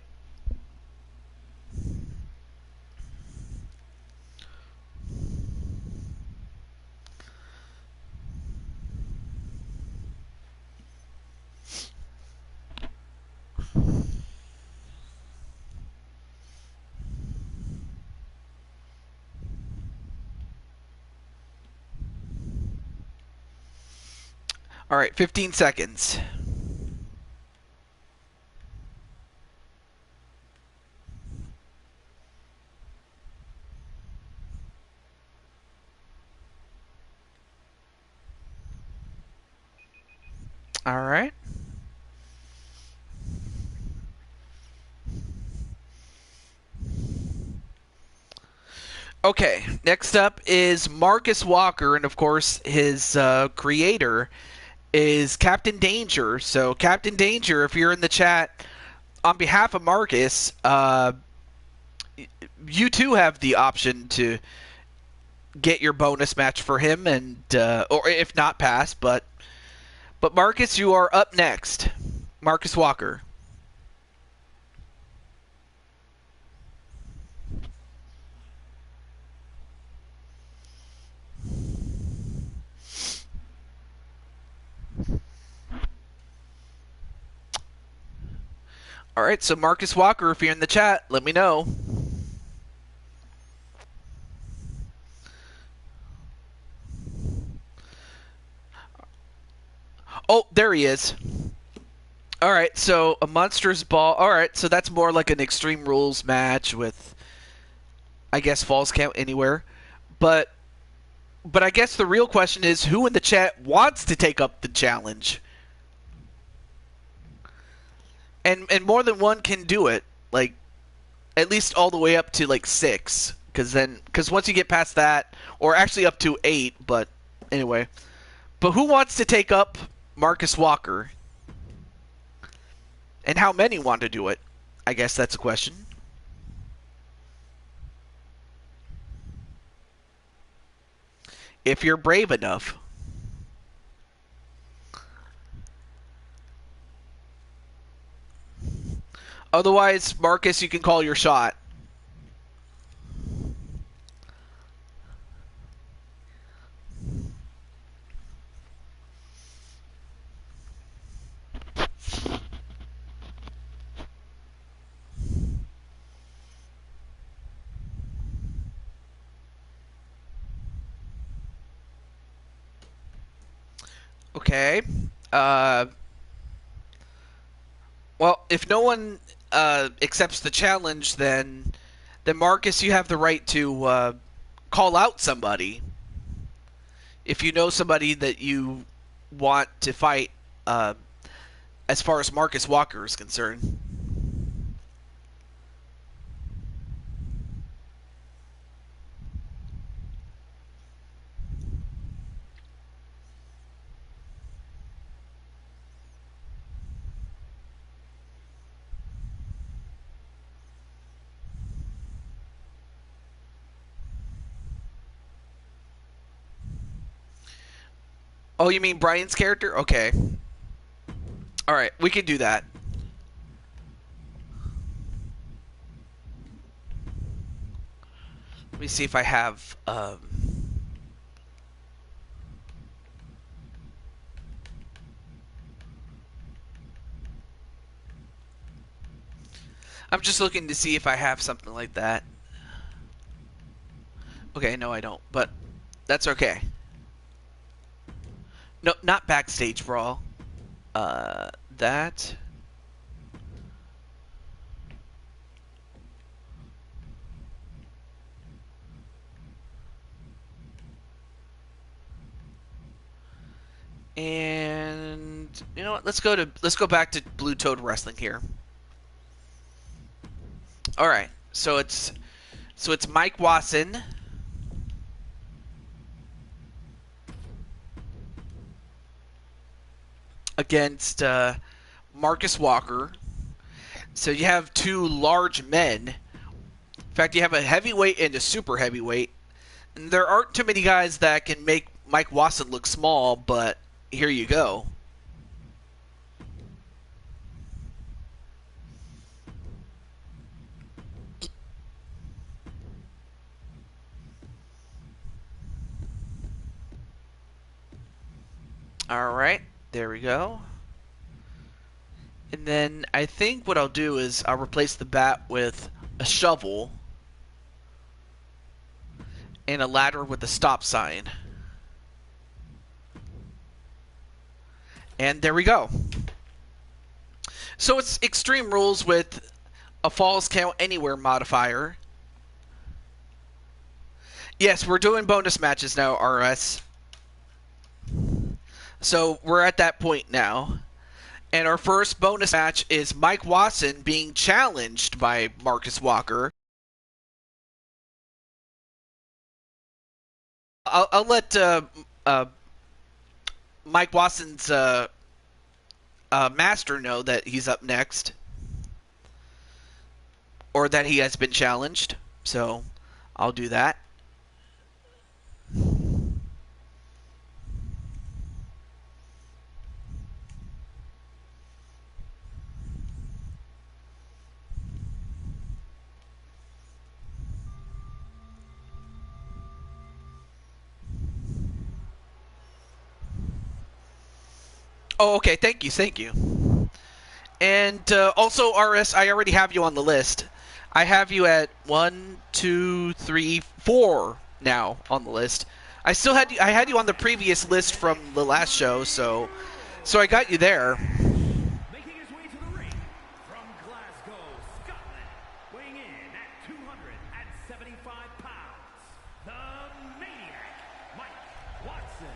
All right, 15 seconds. All right. Okay, next up is Marcus Walker, and of course his creator is Captain Danger. So Captain Danger, if you're in the chat, on behalf of Marcus, you too have the option to get your bonus match for him, and or if not pass, but Marcus, you are up next. Marcus Walker. All right, so Marcus Walker, if you're in the chat, let me know. Oh, there he is. All right, so a Monsters Ball. All right, so that's more like an Extreme Rules match with, I guess, falls count anywhere. But I guess the real question is, who in the chat wants to take up the challenge? And more than one can do it. Like, at least all the way up to like 6, because once you get past that, or actually up to 8. But anyway, but who wants to take up Marcus Walker? And how many want to do it? I guess that's a question. If you're brave enough. Otherwise, Marcus, you can call your shot. Okay. Well, if no one accepts the challenge, then Marcus, you have the right to call out somebody. If you know somebody that you want to fight, as far as Marcus Walker is concerned. Oh, you mean Brian's character? Okay. Alright, we can do that. Let me see if I have... I'm just looking to see if I have something like that. Okay, no I don't, but that's okay. No, not Backstage Brawl. That... And you know what? Let's go back to Blue Toad Wrestling here. All right, so it's Mike Watson against Marcus Walker. So you have two large men. In fact, you have a heavyweight and a super heavyweight. And there aren't too many guys that can make Mike Watson look small, but here you go. All right, there we go. And then I think what I'll do is I'll replace the bat with a shovel and a ladder with a stop sign. And there we go. So it's Extreme Rules with a Falls Count Anywhere modifier. Yes, we're doing bonus matches now, RS. So we're at that point now. And our first bonus match is Mike Watson being challenged by Marcus Walker. I'll let Mike Watson's master know that he's up next. Or that he has been challenged. So I'll do that. Oh, okay. Thank you. And also, RS, I already have you on the list. I have you at 1, 2, 3, 4 now on the list. I had you on the previous list from the last show, so I got you there. Making his way to the ring from Glasgow, Scotland, weighing in at 275 pounds, the Maniac, Mike Watson.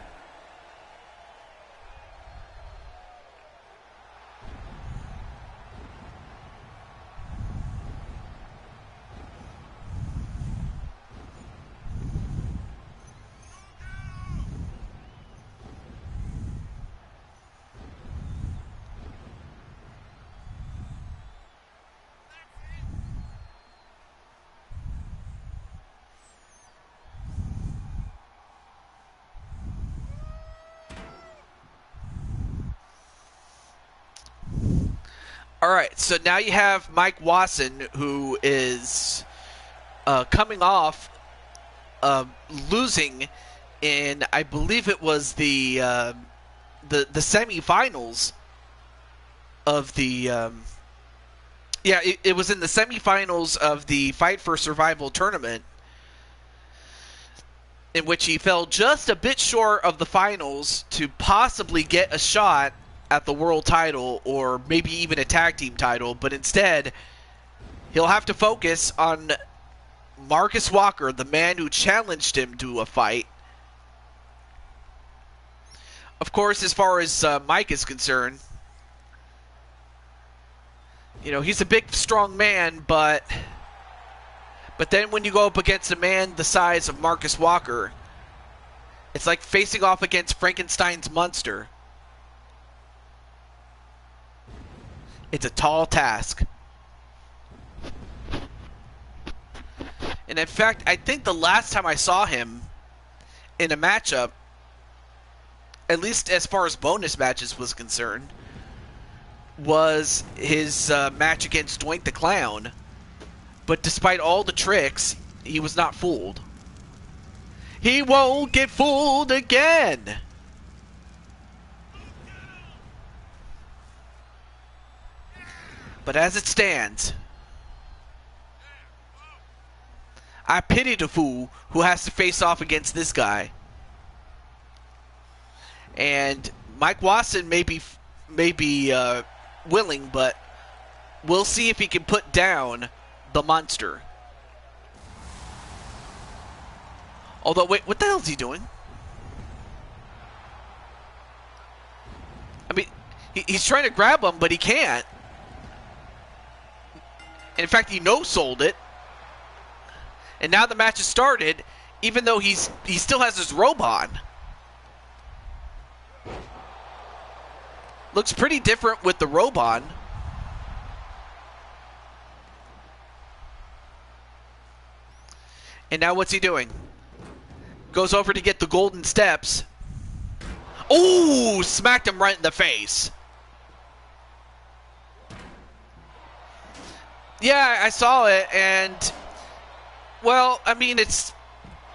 All right, so now you have Mike Watson, who is coming off losing in, I believe it was the semifinals of the it was in the semifinals of the Fight for Survival tournament, in which he fell just a bit short of the finals to possibly get a shot at the world title or maybe even a tag team title, but instead he'll have to focus on Marcus Walker, the man who challenged him to a fight. Of course, as far as Mike is concerned, you know, he's a big, strong man, but then when you go up against a man the size of Marcus Walker, it's like facing off against Frankenstein's monster. It's a tall task. And in fact, I think the last time I saw him in a matchup, at least as far as bonus matches was concerned, was his match against Doink the Clown. But despite all the tricks, he was not fooled. He won't get fooled again! But as it stands, I pity the fool who has to face off against this guy. And Mike Watson may be willing, but we'll see if he can put down the monster. Although, wait, what the hell is he doing? I mean, he's trying to grab him, but he can't. In fact, he no-sold it. And now the match has started, even though he still has his robe on. Looks pretty different with the robe on. And now what's he doing? Goes over to get the golden steps. Ooh, smacked him right in the face. Yeah, I saw it, and well, I mean, it's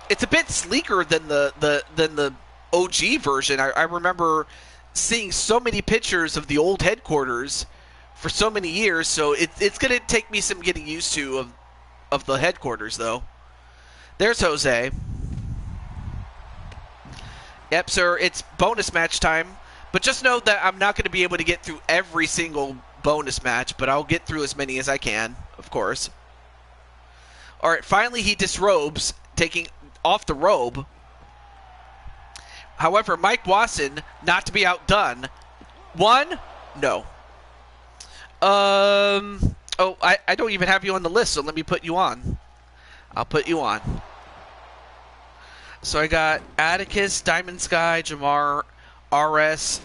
a bit sleeker than the OG version. I remember seeing so many pictures of the old headquarters for so many years, so it's gonna take me some getting used to of the headquarters, though. There's Jose. Yep, sir, it's bonus match time, but just know that I'm not going to be able to get through every single bonus match, but I'll get through as many as I can, of course. All right, finally he disrobes, taking off the robe. However, Mike Watson, not to be outdone. One? No. Oh, I don't even have you on the list, so let me put you on. I'll put you on. So I got Atticus, Diamond Sky, Jamar, RS,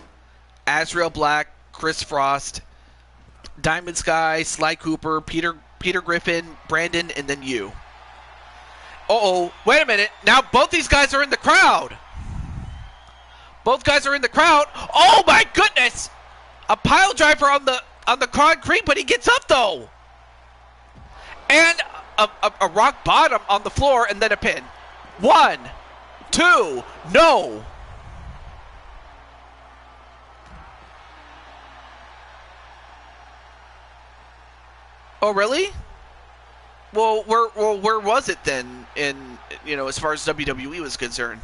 Azrael Black, Chris Frost, Diamond Sky, Sly Cooper, Peter Griffin, Brandon, and then you. Uh-oh, wait a minute. Now both these guys are in the crowd. Both guys are in the crowd. Oh my goodness! A pile driver on the concrete, but he gets up though. And a rock bottom on the floor, and then a pin. 1, 2, no. Oh really? Well, where was it then? In as far as WWE was concerned.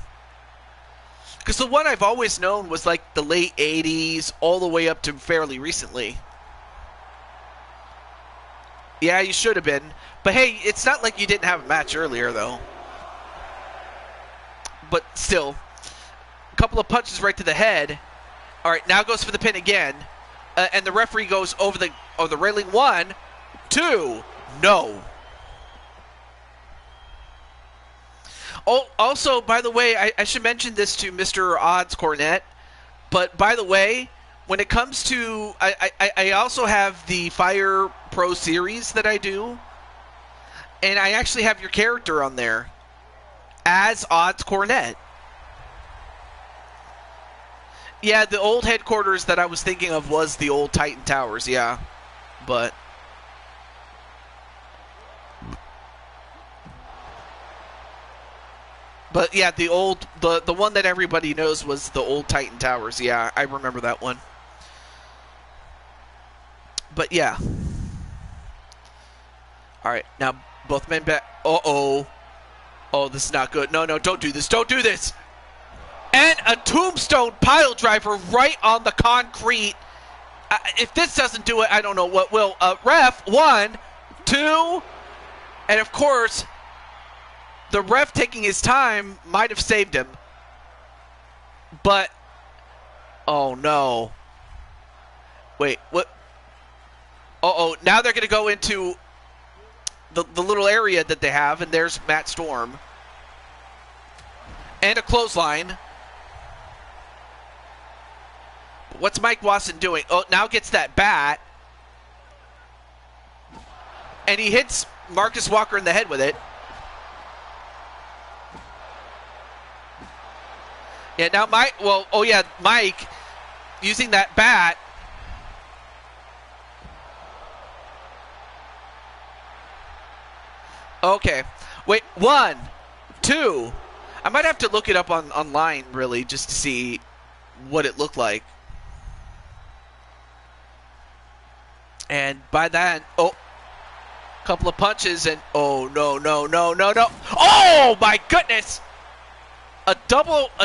Because the one I've always known was like the late 80s all the way up to fairly recently. Yeah, you should have been. But hey, it's not like you didn't have a match earlier, though. But still, a couple of punches right to the head. All right, now goes for the pin again. And the referee goes over the railing. 1, 2, no. Oh, also, by the way, I should mention this to Mr. Odds Cornett. But by the way, when it comes to, I also have the Fire Pro Series that I do, and I actually have your character on there as Odds Cornett. Yeah, the old headquarters that I was thinking of was the old Titan Towers, yeah, but yeah, the one that everybody knows was the old Titan Towers. Yeah, I remember that one. But yeah. All right, now both men back. Uh-oh. Oh, this is not good. No, don't do this. Don't do this. And a tombstone pile driver right on the concrete. If this doesn't do it, I don't know what will. Ref, 1, 2, and of course, the ref taking his time might have saved him. But, oh no. Wait, what? Uh-oh, now they're going to go into the little area that they have, and there's Matt Storm. And a clothesline. What's Mike Watson doing? Oh, now gets that bat. And he hits Marcus Walker in the head with it. Yeah, now Mike, well, oh yeah, Mike using that bat. Okay. Wait, 1, 2. I might have to look it up online, really, just to see what it looked like. And by that, oh, couple of punches and, oh, no. Oh, my goodness! A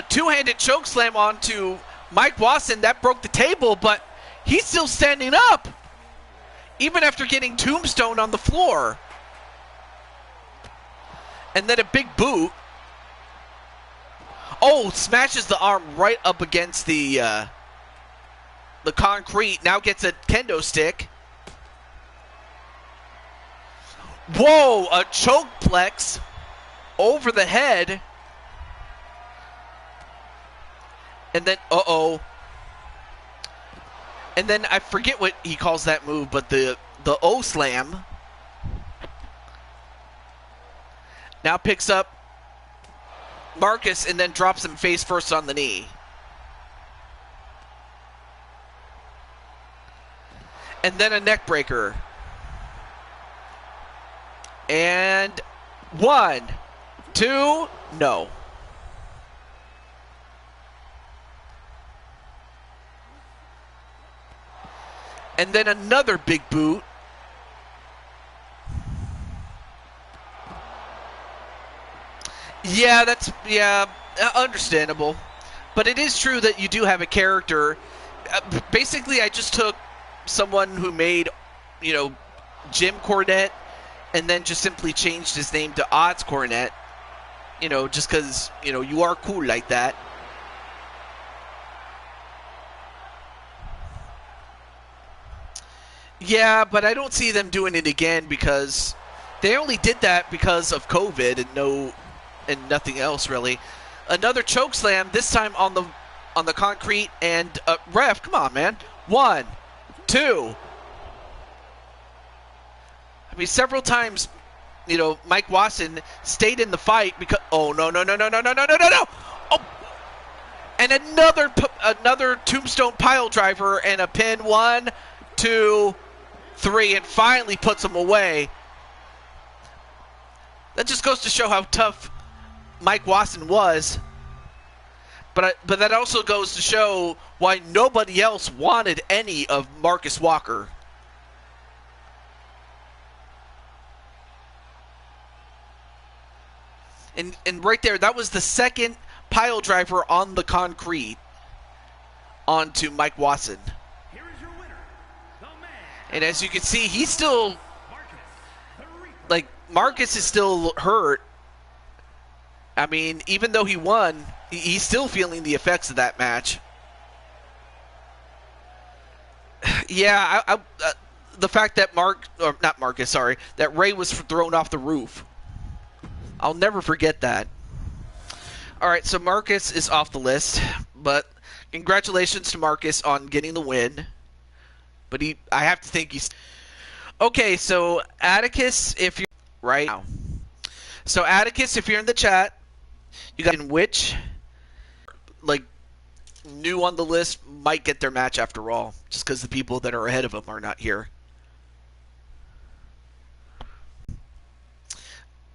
two-handed choke slam onto Mike Wasson. That broke the table, but he's still standing up, even after getting tombstone on the floor. And then a big boot. Oh, smashes the arm right up against the concrete. Now gets a kendo stick. Whoa, a chokeplex over the head. And then, uh-oh. And then I forget what he calls that move, but the O-slam. Now picks up Marcus and then drops him face first on the knee. And then a neck breaker. And 1, 2, no. And then another big boot. Yeah, that's, understandable. But it is true that you do have a character. Basically, I just took someone who made, Jim Cornette and then just simply changed his name to Odds Cornette. Just because, you are cool like that. Yeah, but I don't see them doing it again because they only did that because of COVID and nothing else really. Another choke slam, this time on the concrete, and ref, come on, man. 1, 2. I mean, several times, Mike Wasson stayed in the fight because no. Oh, and another tombstone pile driver and a pin. 1, 2, 3, and finally puts him away. That just goes to show how tough Mike Wasson was. But that also goes to show why nobody else wanted any of Marcus Walker. And right there, that was the second pile driver on the concrete onto Mike Wasson. Here is your winner, the man. And as you can see, he's still, Marcus is still hurt. I mean, even though he won, he's still feeling the effects of that match. Yeah, the fact that that Ray was thrown off the roof. I'll never forget that. All right, so Marcus is off the list, but congratulations to Marcus on getting the win. But I have to think he's... Okay, so Atticus, if you're... Right now. So Atticus, if you're in the chat, you got in which, new on the list might get their match after all, just because the people that are ahead of them are not here.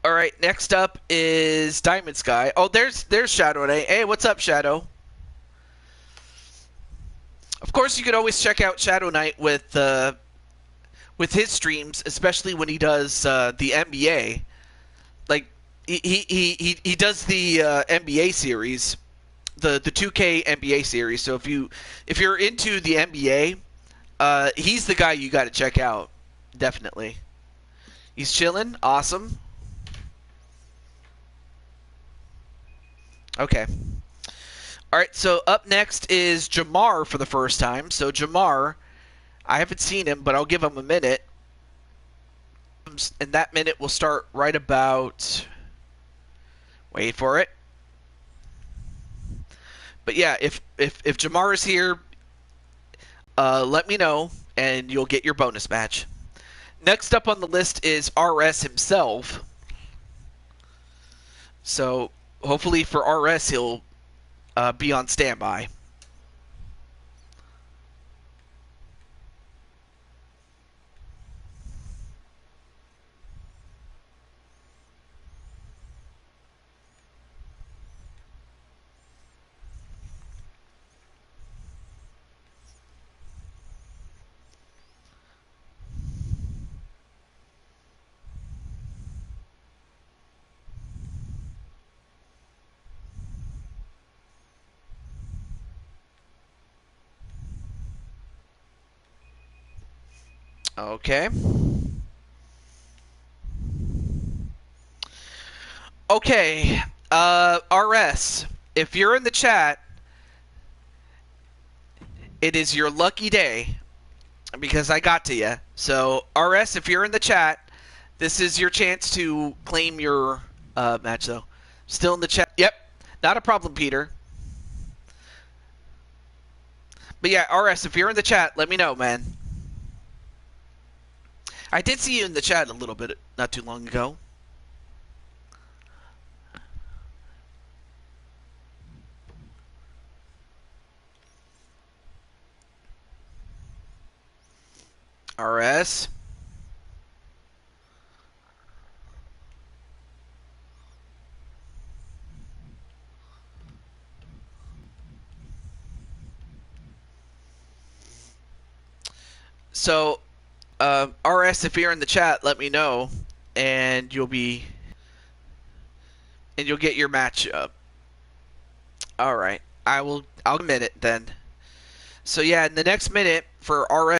All right, next up is Diamond Sky. Oh, there's Shadow. Hey, what's up, Shadow? Of course, you could always check out Shadow Knight with his streams, especially when he does the NBA. He does the NBA series, the 2K NBA series. So if you're into the NBA, he's the guy you got to check out, definitely. He's chilling, awesome. Okay. All right, so up next is Jamar for the first time. So Jamar, I haven't seen him, but I'll give him a minute. And that minute will start right about... Wait for it. But yeah, if Jamar is here, let me know, and you'll get your bonus match. Next up on the list is RS himself. So hopefully for RS, he'll be on standby. Okay. Okay. RS, if you're in the chat, it is your lucky day because I got to you. So, RS, if you're in the chat, this is your chance to claim your match, though. Still in the chat. Yep. Not a problem, Peter. But yeah, RS, if you're in the chat, let me know, man. I did see you in the chat a little bit not too long ago. RS. So, RS, if you're in the chat, let me know, and you'll get your match up. All right, I'll commit it then. So yeah, in the next minute for RS.